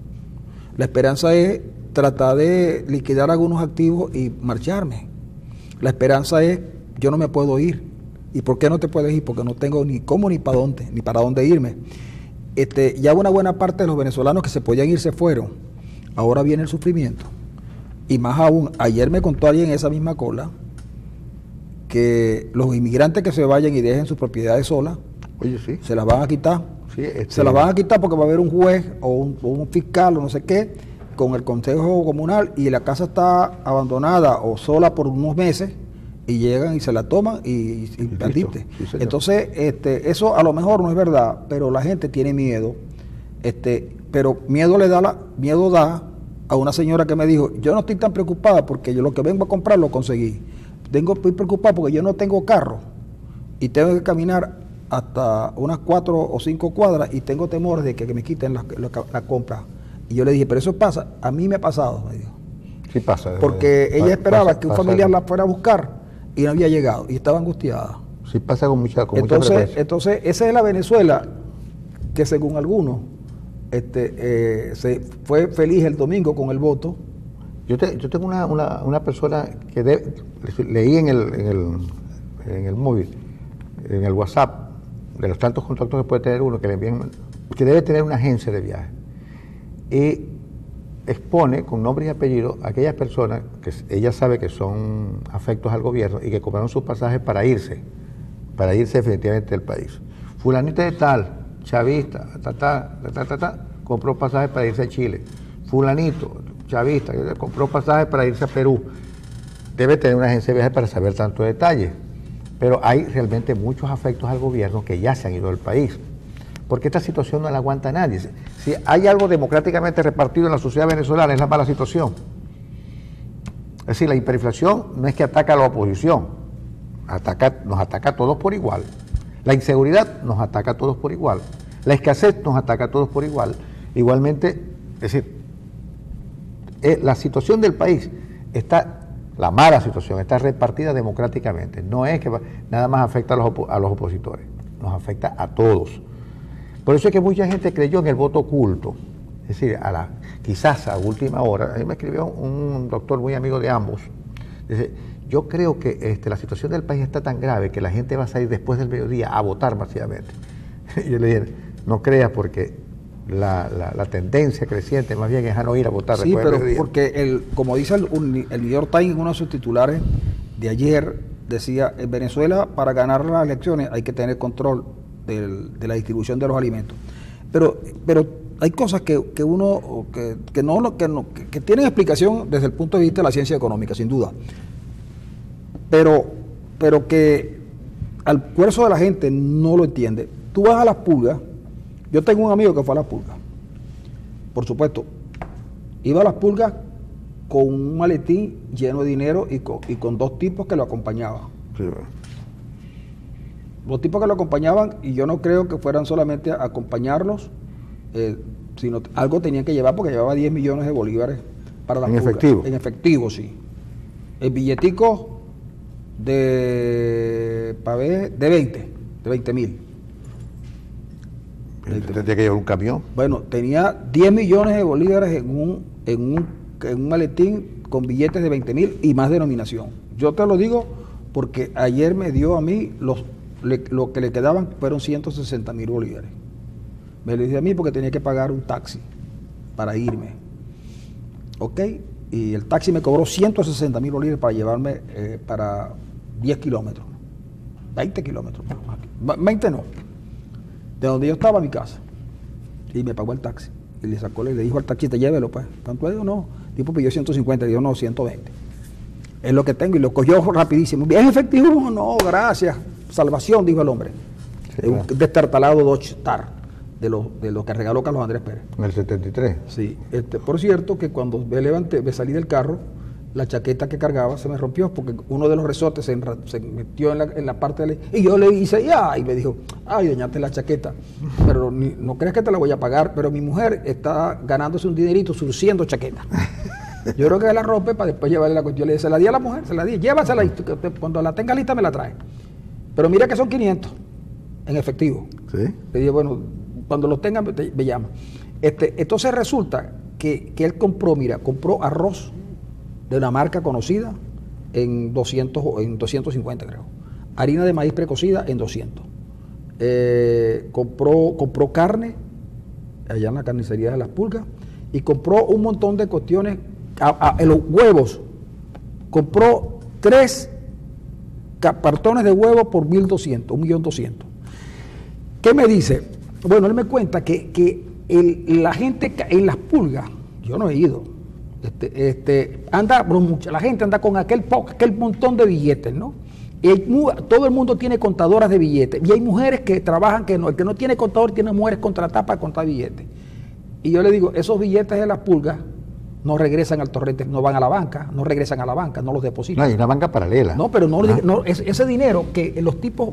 La esperanza es tratar de liquidar algunos activos y marcharme. La esperanza es, yo no me puedo ir. ¿Y por qué no te puedes ir? Porque no tengo ni cómo ni para dónde irme. Ya una buena parte de los venezolanos que se podían ir se fueron. Ahora viene el sufrimiento. Y más aún, ayer me contó alguien en esa misma cola que los inmigrantes que se vayan y dejen sus propiedades solas, oye, sí, se las van a quitar. Sí, Se las van a quitar porque va a haber un juez o un fiscal o no sé qué con el consejo comunal y la casa está abandonada o sola por unos meses y llegan y se la toman y perdiste. Sí, entonces, eso a lo mejor no es verdad, pero la gente tiene miedo. Pero miedo da a una señora que me dijo, yo no estoy tan preocupada porque yo lo que vengo a comprar lo conseguí. Estoy preocupado porque yo no tengo carro y tengo que caminar hasta unas 4 o 5 cuadras y tengo temor de que me quiten la compra. Y yo le dije, pero eso pasa, a mí me ha pasado, me dijo. Sí pasa. Porque ella esperaba que un familiar la fuera a buscar y no había llegado y estaba angustiada. Sí pasa con mucha entonces, esa es la Venezuela que según algunos se fue feliz el domingo con el voto. Yo tengo una persona que leí en el móvil, en el WhatsApp, de los tantos contactos que puede tener uno, que le envían, que debe tener una agencia de viaje. Y expone con nombre y apellido a aquellas personas que ella sabe que son afectos al gobierno y que compraron sus pasajes para irse definitivamente del país. Fulanita de tal, chavista, compró pasajes para irse a Chile. Fulanito, chavista, compró pasajes para irse a Perú. Debe tener una agencia de viaje para saber tanto detalle. Pero hay realmente muchos afectos al gobierno que ya se han ido del país. Porque esta situación no la aguanta nadie. Si hay algo democráticamente repartido en la sociedad venezolana, es la mala situación. Es decir, la hiperinflación no es que ataca a la oposición, nos ataca a todos por igual. La inseguridad nos ataca a todos por igual. La escasez nos ataca a todos por igual. Igualmente, es decir, la situación del país la mala situación está repartida democráticamente. No es que nada más afecta a los opositores, nos afecta a todos. Por eso es que mucha gente creyó en el voto oculto. Es decir, quizás a última hora, a mí me escribió un doctor muy amigo de ambos, dice, yo creo que la situación del país está tan grave que la gente va a salir después del mediodía a votar masivamente. Y yo le dije, no creas porque la tendencia creciente más bien es a no ir a votar después del mediodía. Sí, pero porque, como dice el New York Times en uno de sus titulares de ayer, decía, en Venezuela para ganar las elecciones hay que tener control de la distribución de los alimentos. Pero hay cosas que tienen explicación desde el punto de vista de la ciencia económica, sin duda. Pero que al grueso de la gente no lo entiende. Tú vas a Las Pulgas, yo tengo un amigo que fue a Las Pulgas, por supuesto, iba a Las Pulgas con un maletín lleno de dinero y con 2 tipos que lo acompañaban. Sí, los tipos que lo acompañaban, y yo no creo que fueran solamente a acompañarlos, sino algo tenían que llevar porque llevaba 10 millones de bolívares para Las Pulgas. ¿En efectivo? En efectivo, sí. El billetico de 20.000. ¿Tendría que llevar un camión? Bueno, tenía 10 millones de bolívares en un maletín con billetes de 20.000 y más denominación. Yo te lo digo porque ayer me dio a mí lo que le quedaban fueron 160.000 bolívares. Me lo dio a mí porque tenía que pagar un taxi para irme. ¿Ok? Y el taxi me cobró 160.000 bolívares para llevarme para 10 kilómetros. 20 kilómetros. 20 no. De donde yo estaba a mi casa. Y me pagó el taxi. Y le dijo al taxista, llévelo pues. ¿Cuánto digo? No. El tipo pidió 150, dijo no, 120. Es lo que tengo y lo cogió rapidísimo. ¿Bien efectivo? No, gracias. Salvación, dijo el hombre. Sí, un destartalado Dodge Star, de los que regaló Carlos Andrés Pérez. En el 73. Sí. Por cierto, que cuando me salí del carro, la chaqueta que cargaba se me rompió porque uno de los resortes se metió en la parte de y yo le hice, y me dijo, ay, dañaste la chaqueta. Pero no creas que te la voy a pagar, pero mi mujer está ganándose un dinerito surciendo chaqueta. Yo creo que la rompe para después llevarle la cuestión. Le dije, se la di a la mujer, se la di, llévasela y cuando la tenga lista me la trae. Pero mira que son 500 en efectivo. ¿Sí? Le dije, bueno, cuando los tengan me llama. Entonces resulta que él compró, mira, compró arroz de una marca conocida en 200 o en 250 creo. Harina de maíz precocida en 200. Compró carne allá en la carnicería de Las Pulgas y compró un montón de cuestiones. En los huevos compró 3 cartones de huevos por 1.200, 1.200.000. ¿Qué me dice? Bueno, él me cuenta que la gente en Las Pulgas, yo no he ido, la gente anda con aquel montón de billetes, ¿no? Todo el mundo tiene contadoras de billetes y hay mujeres que trabajan, el que no tiene contador tiene mujeres contratadas para contar billetes. Y yo le digo, esos billetes de Las Pulgas no regresan al torrente, no van a la banca, no regresan a la banca, no los depositan. No, hay una banca paralela. No, pero ese dinero que los tipos,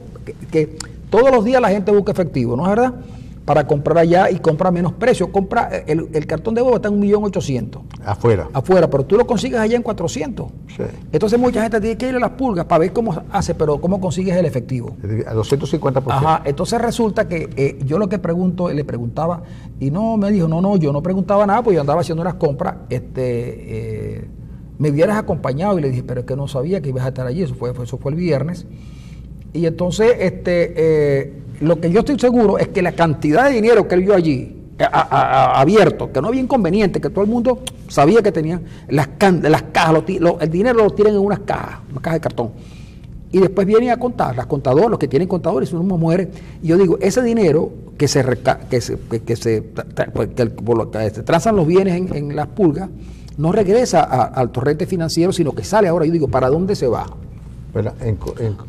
que todos los días la gente busca efectivo, ¿no es verdad? Para comprar allá y compra a menos precio. Compra el cartón de huevo está en 1.800.000. Afuera, pero tú lo consigues allá en 400. Sí. Entonces mucha gente tiene que ir a Las Pulgas para ver cómo hace, pero cómo consigues el efectivo. A 250%. Ajá, entonces resulta que yo lo que le preguntaba, y no me dijo, no, yo no preguntaba nada, pues yo andaba haciendo unas compras, me hubieras acompañado, y le dije, pero es que no sabía que ibas a estar allí, eso fue el viernes. Y entonces, lo que yo estoy seguro es que la cantidad de dinero que él vio allí, abierto, que no había inconveniente, que todo el mundo sabía que tenían las cajas, el dinero lo tienen en unas cajas de cartón. Y después vienen a contar, los que tienen contadores, son unas mujeres. Y yo digo, ese dinero que se transan los bienes en Las Pulgas, no regresa al torrente financiero, sino que sale ahora. Yo digo, ¿para dónde se va? Bueno,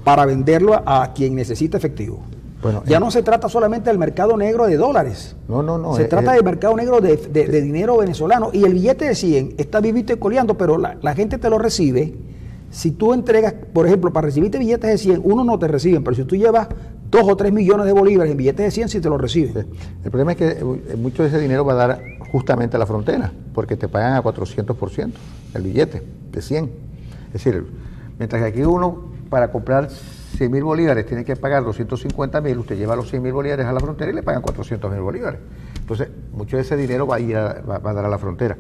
para venderlo a quien necesita efectivo. Bueno, ya no se trata solamente del mercado negro de dólares. No. Se trata del mercado negro de dinero venezolano. Y el billete de 100 está vivito y coleando, pero la gente te lo recibe. Si tú entregas, por ejemplo, para recibirte billetes de 100, uno no te reciben, pero si tú llevas 2 o 3 millones de bolívares en billetes de 100, sí te lo reciben. Sí. El problema es que mucho de ese dinero va a dar justamente a la frontera, porque te pagan a 400% el billete de 100. Es decir, mientras que aquí uno, para comprar 100.000 bolívares, tiene que pagar 250.000, usted lleva los 100.000 bolívares a la frontera y le pagan 400.000 bolívares. Entonces, mucho de ese dinero va a dar a la frontera.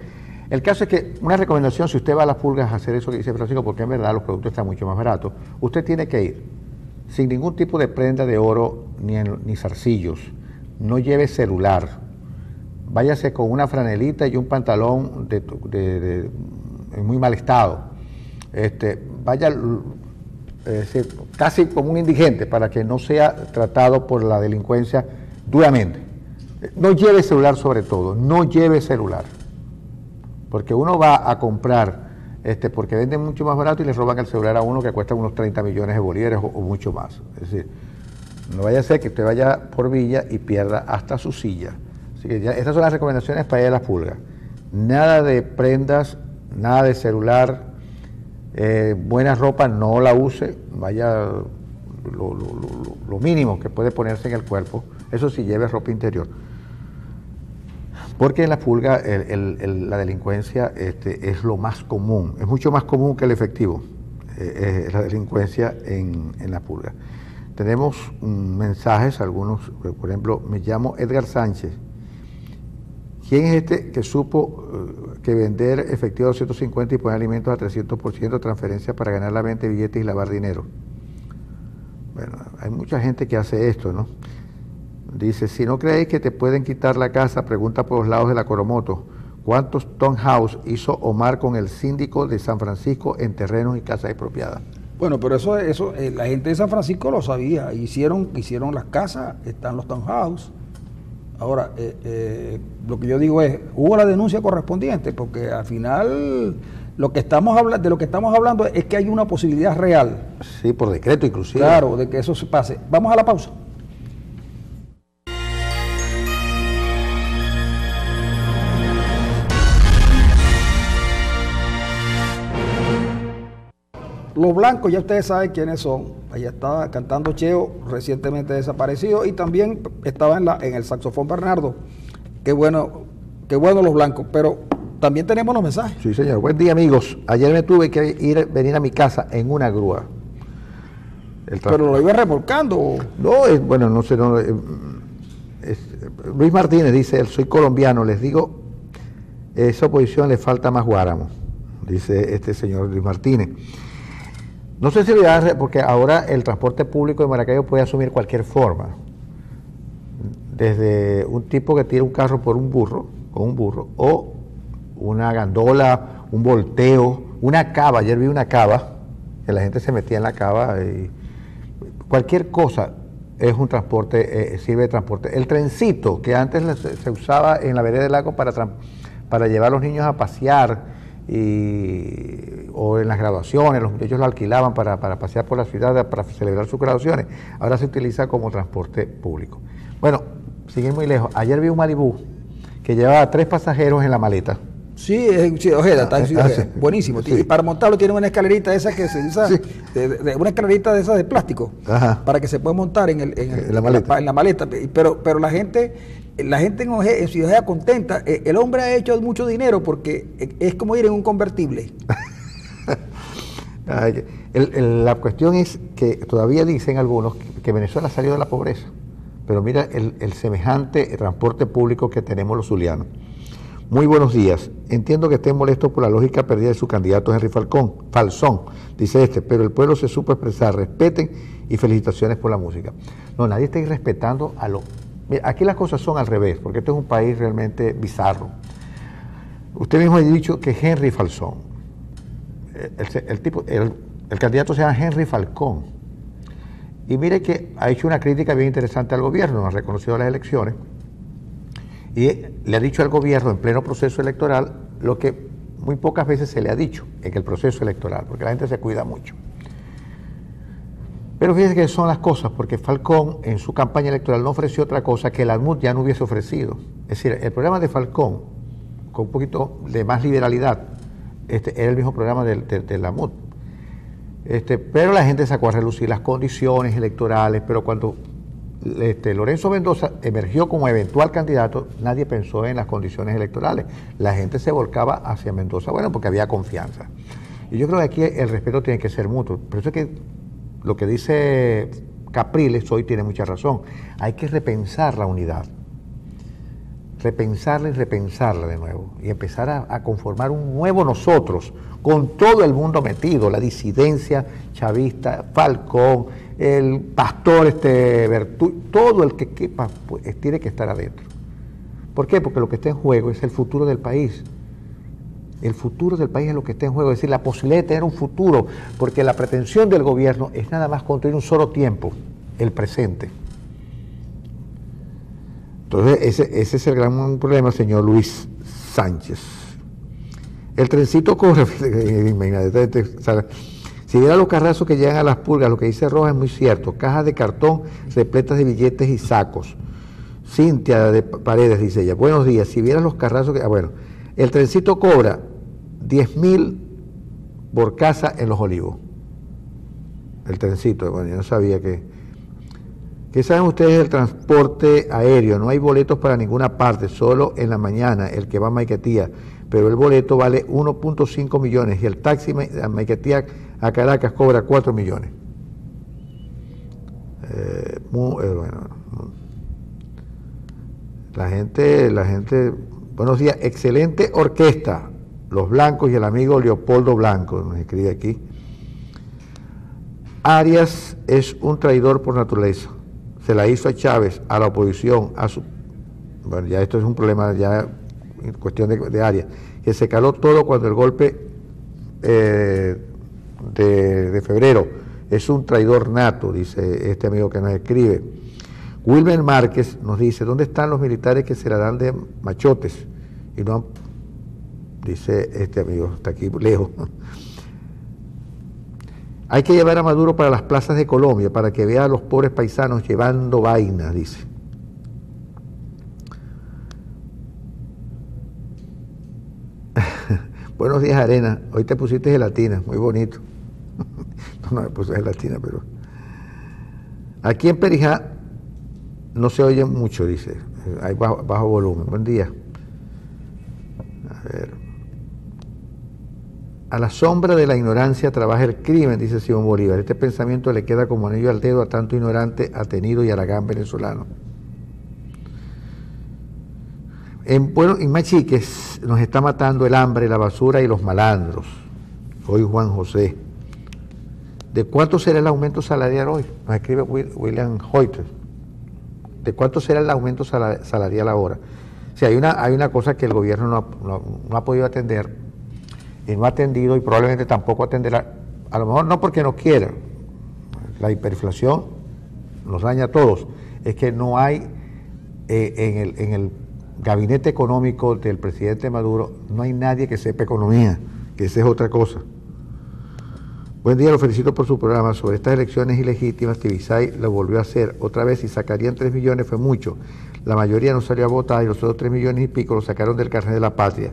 El caso es que, una recomendación, si usted va a Las Pulgas a hacer eso que dice Francisco, porque en verdad los productos están mucho más baratos, usted tiene que ir sin ningún tipo de prenda de oro ni zarcillos. No lleve celular. Váyase con una franelita y un pantalón en muy mal estado. Vaya casi como un indigente para que no sea tratado por la delincuencia duramente. No lleve celular, sobre todo, no lleve celular, porque uno va a comprar porque venden mucho más barato y le roban el celular a uno que cuesta unos 30 millones de bolívares o mucho más. Es decir, no vaya a ser que usted vaya por Villa y pierda hasta su silla. Así que estas son las recomendaciones para ir a Las Pulgas. Nada de prendas, nada de celular, buena ropa no la use, vaya lo mínimo que puede ponerse en el cuerpo, eso sí, lleve ropa interior. Porque en Las Pulgas la delincuencia es lo más común, es mucho más común que el efectivo, la delincuencia en Las Pulgas. Tenemos mensajes, algunos, por ejemplo, me llamo Edgar Sánchez. ¿Quién es este que supo que vender efectivo a 250 y poner alimentos a 300% transferencia para ganar la venta de billetes y lavar dinero? Bueno, hay mucha gente que hace esto, ¿no? Dice, si no creéis que te pueden quitar la casa, pregunta por los lados de la Coromoto. ¿Cuántos townhouse hizo Omar con el síndico de San Francisco en terrenos y casas expropiadas? Bueno, pero eso la gente de San Francisco lo sabía. Hicieron las casas, están los townhouse. Ahora, lo que yo digo es, hubo la denuncia correspondiente, porque al final de lo que estamos hablando es que hay una posibilidad real. Sí, por decreto inclusive. Claro, de que eso se pase. Vamos a la pausa. Los Blancos, ya ustedes saben quiénes son. Allá estaba cantando Cheo, recientemente desaparecido, y también estaba en el saxofón Bernardo. Qué bueno Los Blancos, pero también tenemos los mensajes. Sí, señor. Buen día, amigos. Ayer me tuve que venir a mi casa en una grúa. Pero lo iba remolcando. No, bueno, no sé. Luis Martínez dice, soy colombiano, les digo Esa oposición le falta más Guáramo, dice este señor Luis Martínez. No sé si le da, porque ahora el transporte público de Maracaibo puede asumir cualquier forma. Desde un tipo que tira un carro por un burro, con un burro, o una gandola, un volteo, una cava. Ayer vi una cava, que la gente se metía en la cava y cualquier cosa es un transporte, sirve de transporte. El trencito, que antes se usaba en la vereda del lago para llevar a los niños a pasear, o en las graduaciones, los muchachos lo alquilaban para pasear por la ciudad, para celebrar sus graduaciones, ahora se utiliza como transporte público. Bueno, sin ir muy lejos, ayer vi un Malibú que llevaba 3 pasajeros en la maleta. Sí, Ojeda, buenísimo. Sí. Y para montarlo tiene una escalerita de esa que se usa, sí, una escalerita de esas de plástico, ajá, para que se pueda montar en la maleta. Pero la gente en Ciudad Ojeda contenta. El hombre ha hecho mucho dinero porque es como ir en un convertible. La cuestión es que todavía dicen algunos que Venezuela ha salido de la pobreza, pero mira el semejante transporte público que tenemos los zulianos. Muy buenos días. Entiendo que estén molestos por la lógica perdida de su candidato Henry Falzón, dice este, pero el pueblo se supo expresar. Respeten y felicitaciones por la música. No, nadie está irrespetando a lo... Mira, aquí las cosas son al revés, porque este es un país realmente bizarro. Usted mismo ha dicho que Henry Falzón, el candidato se llama Henry Falcón, y mire que ha hecho una crítica bien interesante al gobierno, ha reconocido las elecciones, y le ha dicho al gobierno en pleno proceso electoral lo que muy pocas veces se le ha dicho en el proceso electoral, porque la gente se cuida mucho. Pero fíjense que son las cosas, porque Falcón en su campaña electoral no ofreció otra cosa que el ANMUD ya no hubiese ofrecido. Es decir, el programa de Falcón, con un poquito de más liberalidad, era el mismo programa del ANMUD. Pero la gente sacó a relucir las condiciones electorales, pero cuando Lorenzo Mendoza emergió como eventual candidato, nadie pensó en las condiciones electorales. La gente se volcaba hacia Mendoza, bueno, porque había confianza. Y yo creo que aquí el respeto tiene que ser mutuo. Por eso es que lo que dice Capriles hoy tiene mucha razón. Hay que repensar la unidad. Repensarla y repensarla de nuevo. Y empezar a conformar un nuevo nosotros, con todo el mundo metido, la disidencia chavista, Falcón, el pastor todo el que quepa pues, tiene que estar adentro. ¿Por qué? Porque lo que está en juego es el futuro del país. El futuro del país es lo que está en juego, es decir, la posibilidad de tener un futuro, porque la pretensión del gobierno es nada más construir un solo tiempo, el presente. Entonces, ese es el gran problema, señor Luis Sánchez. El trencito corre, si viera los carrazos que llegan a las pulgas, lo que dice Roja es muy cierto, cajas de cartón repletas de billetes y sacos. Cintia de Paredes dice ella, buenos días, si vieras los carrazos que... bueno, el trencito cobra 10.000 por casa en Los Olivos. El trencito, bueno, yo no sabía que... ¿Qué saben ustedes del transporte aéreo? No hay boletos para ninguna parte, solo en la mañana, el que va a Maiquetía, pero el boleto vale 1.5 millones y el taxi a Maiquetía a Caracas cobra 4 millones. Bueno, la gente, buenos días, excelente orquesta, Los Blancos y el amigo Leopoldo Blanco, nos escribe aquí. Arias es un traidor por naturaleza. Se la hizo a Chávez, a la oposición, bueno, ya esto es un problema ya en cuestión de Arias, que se caló todo cuando el golpe de febrero. Es un traidor nato, dice este amigo que nos escribe. Wilmer Márquez nos dice, ¿dónde están los militares que se la dan de machotes? Y no, dice este amigo, está aquí lejos. Hay que llevar a Maduro para las plazas de Colombia, para que vea a los pobres paisanos llevando vainas, dice. Buenos días, Arena. Hoy te pusiste gelatina, muy bonito. No me puse gelatina, pero... Aquí en Perijá no se oye mucho, dice. Hay bajo volumen. Buen día. A ver. A la sombra de la ignorancia trabaja el crimen, dice Simón Bolívar. Este pensamiento le queda como anillo al dedo a tanto ignorante, atenido y aragán venezolano. En Machiques nos está matando el hambre, la basura y los malandros. Hoy Juan José. ¿De cuánto será el aumento salarial hoy? Nos escribe William Hoyter. ¿De cuánto será el aumento salarial ahora? O sea, hay una cosa que el gobierno no ha podido atender, y no ha atendido, y probablemente tampoco atenderá, a lo mejor no porque no quiera. La hiperinflación nos daña a todos. Es que no hay en el gabinete económico del presidente Maduro, no hay nadie que sepa economía, que esa es otra cosa. Buen día, lo felicito por su programa. Sobre estas elecciones ilegítimas, Tibisay lo volvió a hacer otra vez y sacarían 3 millones, fue mucho. La mayoría no salió a votar y los otros 3 millones y pico lo sacaron del carnet de la patria.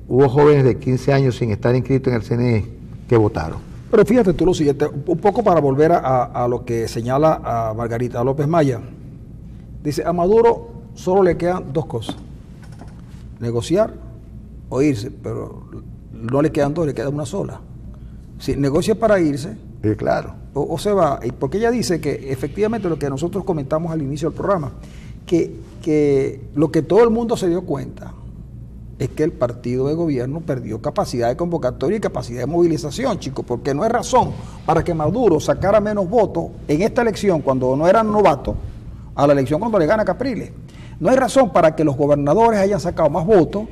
Hubo jóvenes de 15 años sin estar inscritos en el CNE que votaron. Pero fíjate tú lo siguiente, un poco para volver a lo que señala a Margarita López Maya. Dice, a Maduro solo le quedan 2 cosas: negociar o irse, pero no le quedan 2, le queda una sola. Si negocia para irse, claro, o se va, porque ella dice que efectivamente lo que nosotros comentamos al inicio del programa, que lo que todo el mundo se dio cuenta es que el partido de gobierno perdió capacidad de convocatoria y capacidad de movilización, chicos, porque no es razón para que Maduro sacara menos votos en esta elección cuando no eran novatos a la elección cuando le gana Capriles. No hay razón para que los gobernadores hayan sacado más votos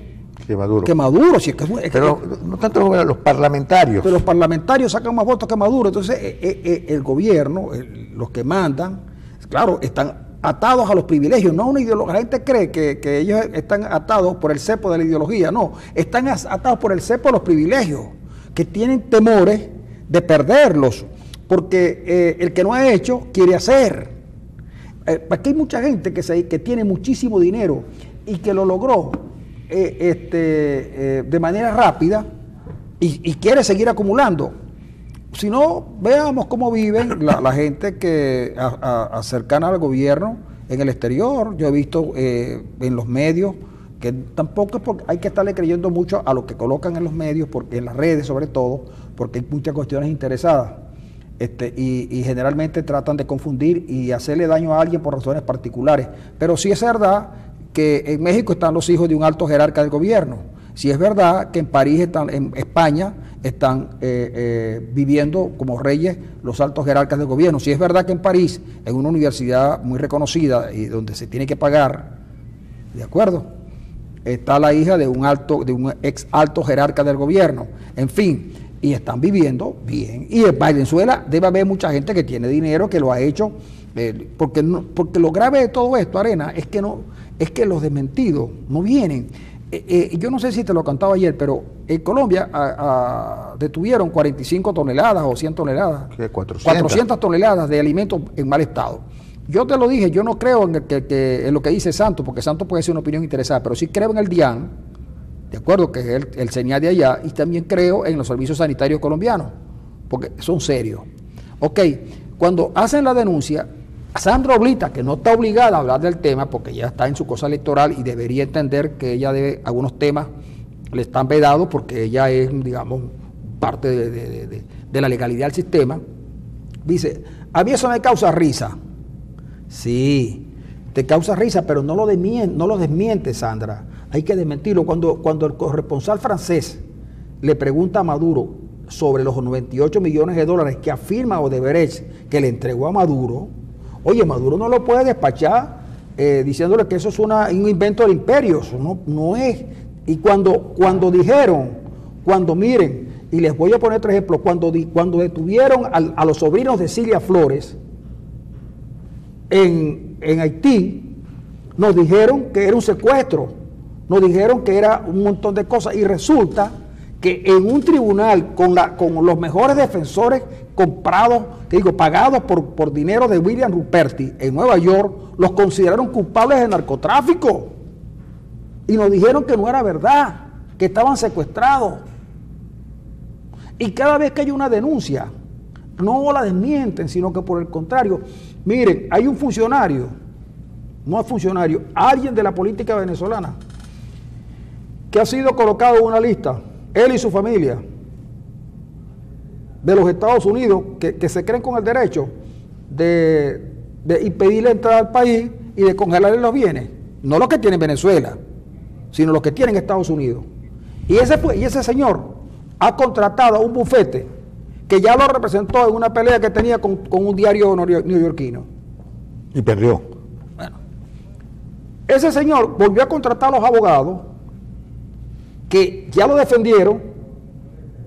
que Maduro. Si es que pero no tanto los parlamentarios. Pero los parlamentarios sacan más votos que Maduro. Entonces el gobierno, los que mandan, claro, están atados a los privilegios, no a una ideología. La gente cree que ellos están atados por el cepo de la ideología. No, están atados por el cepo de los privilegios, que tienen temores de perderlos, porque el que no ha hecho quiere hacer. Aquí hay mucha gente que tiene muchísimo dinero y que lo logró de manera rápida y quiere seguir acumulando. Si no, veamos cómo viven la gente que cercana al gobierno en el exterior. Yo he visto en los medios que tampoco es porque hay que estarle creyendo mucho a lo que colocan en los medios, porque en las redes sobre todo, porque hay muchas cuestiones interesadas. Y generalmente tratan de confundir y hacerle daño a alguien por razones particulares. Pero sí es verdad que en México están los hijos de un alto jerarca del gobierno. Sí es verdad que en París, en España, están viviendo como reyes los altos jerarcas del gobierno. Sí es verdad que en París, en una universidad muy reconocida y donde se tiene que pagar, ¿de acuerdo?, está la hija de un ex alto jerarca del gobierno. En fin, y están viviendo bien. Y en Venezuela debe haber mucha gente que tiene dinero, que lo ha hecho, porque lo grave de todo esto, Arena, es que los desmentidos no vienen. Yo no sé si te lo contaba ayer, pero en Colombia detuvieron 45 toneladas o 100 toneladas, 400 toneladas de alimentos en mal estado. Yo te lo dije, yo no creo en lo que dice Santos, porque Santos puede ser una opinión interesada, pero sí creo en el DIAN, de acuerdo, que es el señal de allá, y también creo en los servicios sanitarios colombianos, porque son serios. Ok, cuando hacen la denuncia, Sandra Oblita, que no está obligada a hablar del tema, porque ya está en su cosa electoral y debería entender que ella algunos temas le están vedados porque ella es, digamos, parte de la legalidad del sistema, dice, a mí eso me causa risa. Sí, te causa risa, pero no lo desmiente, Sandra. Hay que desmentirlo. Cuando el corresponsal francés le pregunta a Maduro sobre los 98 millones de dólares que afirma Odebrecht que le entregó a Maduro, oye, Maduro no lo puede despachar diciéndole que eso es un invento del imperio. Eso no es. Y cuando miren, y les voy a poner otro ejemplo, cuando detuvieron a los sobrinos de Cilia Flores en Haití, nos dijeron que era un secuestro, nos dijeron que era un montón de cosas, y resulta que en un tribunal con los mejores defensores comprados, pagados por dinero de William Ruperti en Nueva York, los consideraron culpables de narcotráfico y nos dijeron que no era verdad, que estaban secuestrados. Y cada vez que hay una denuncia, no la desmienten, sino que por el contrario, miren, hay un funcionario, no es funcionario, alguien de la política venezolana, que ha sido colocado en una lista, él y su familia, de los Estados Unidos, que se creen con el derecho de impedirle entrar al país y de congelarle los bienes. no los que tienen Venezuela, sino los que tienen Estados Unidos. Y ese señor ha contratado a un bufete que ya lo representó en una pelea que tenía con un diario neoyorquino. Y perdió. Bueno, ese señor volvió a contratar a los abogados que ya lo defendieron,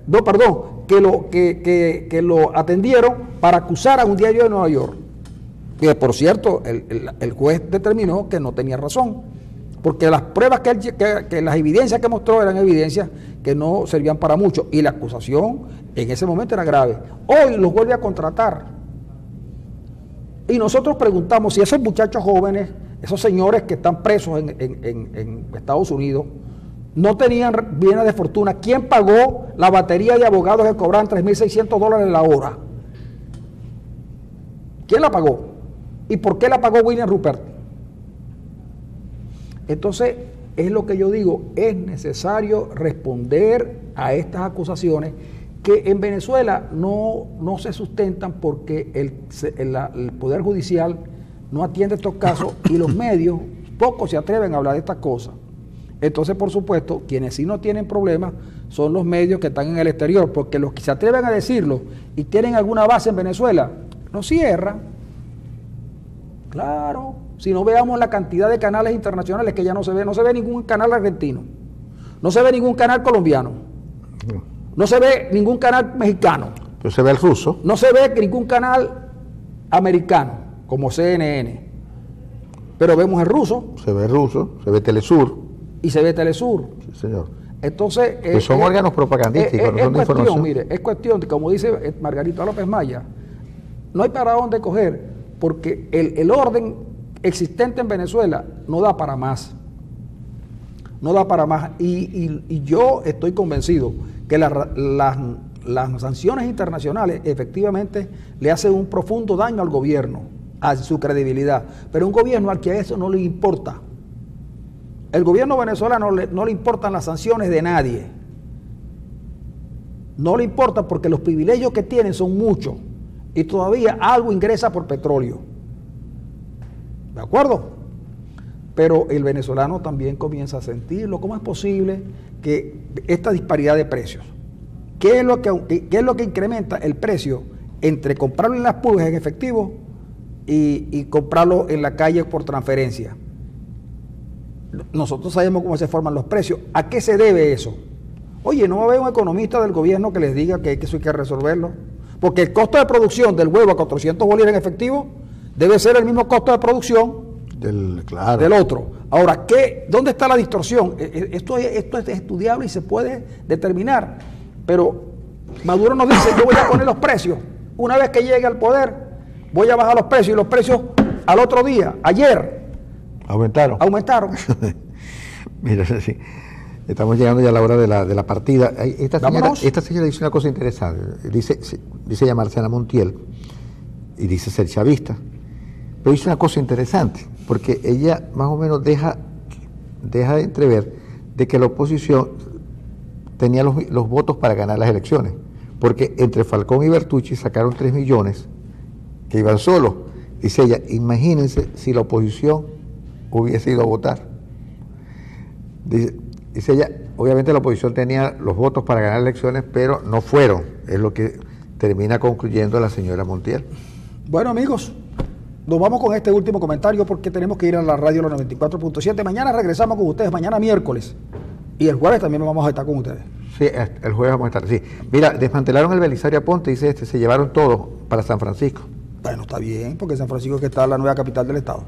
no, perdón, que lo atendieron para acusar a un diario de Nueva York. Que por cierto, el juez determinó que no tenía razón, porque las pruebas que las evidencias que mostró eran evidencias que no servían para mucho, y la acusación en ese momento era grave. Hoy los vuelve a contratar. Y nosotros preguntamos si esos muchachos jóvenes, esos señores que están presos en Estados Unidos, no tenían bienes de fortuna. ¿Quién pagó la batería de abogados que cobraban $3.600 la hora? ¿Quién la pagó? ¿Y por qué la pagó William Rupert? Entonces, es lo que yo digo, es necesario responder a estas acusaciones que en Venezuela no se sustentan porque el Poder Judicial no atiende estos casos y los medios pocos se atreven a hablar de estas cosas. Entonces, por supuesto, quienes sí no tienen problemas son los medios que están en el exterior, porque los que se atreven a decirlo y tienen alguna base en Venezuela, no cierran. Claro, si no veamos la cantidad de canales internacionales que ya no se ve ningún canal argentino, no se ve ningún canal colombiano, no se ve ningún canal mexicano. Pero se ve el ruso. No se ve ningún canal americano, como CNN, pero vemos el ruso. Se ve ruso, se ve Telesur. Y se ve Telesur. Sí, señor. Entonces, pues son órganos propagandísticos, no son de información. Mire, es cuestión, como dice Margarita López Maya, no hay para dónde coger, porque el orden existente en Venezuela no da para más. No da para más. Y yo estoy convencido que las sanciones internacionales efectivamente le hacen un profundo daño al gobierno, a su credibilidad. Pero un gobierno al que eso no le importa. El gobierno venezolano no le importan las sanciones de nadie. No le importa porque los privilegios que tienen son muchos y todavía algo ingresa por petróleo. ¿De acuerdo? Pero el venezolano también comienza a sentirlo. ¿Cómo es posible que esta disparidad de precios? ¿Qué es lo que incrementa el precio entre comprarlo en las pulgas en efectivo y comprarlo en la calle por transferencia? Nosotros sabemos cómo se forman los precios. ¿A qué se debe eso? Oye, no va a haber un economista del gobierno que les diga que eso hay que resolverlo. Porque el costo de producción del huevo a 400 bolívares en efectivo debe ser el mismo costo de producción del otro. Ahora, ¿dónde está la distorsión? Esto es estudiable y se puede determinar. Pero Maduro nos dice, yo voy a poner los precios. Una vez que llegue al poder, voy a bajar los precios. Y los precios al otro día, ayer, aumentaron. Mira, sí. Estamos llegando ya a la hora de la partida. Esta señora dice una cosa interesante. Dice llamarse Ana Montiel y dice ser chavista. Pero dice una cosa interesante, porque ella más o menos deja de entrever de que la oposición tenía los votos para ganar las elecciones. Porque entre Falcón y Bertucci sacaron 3 millones que iban solos. Dice ella, imagínense si la oposición hubiese ido a votar. Dice ella, obviamente la oposición tenía los votos para ganar elecciones, pero no fueron. Es lo que termina concluyendo la señora Montiel. Bueno, amigos, nos vamos con este último comentario porque tenemos que ir a la radio la 94.7. Mañana regresamos con ustedes, mañana miércoles. Y el jueves también vamos a estar con ustedes. Sí, el jueves vamos a estar, sí. Mira, desmantelaron el Belisario Aponte, dice se llevaron todo para San Francisco. Bueno, está bien, porque San Francisco es que está la nueva capital del estado.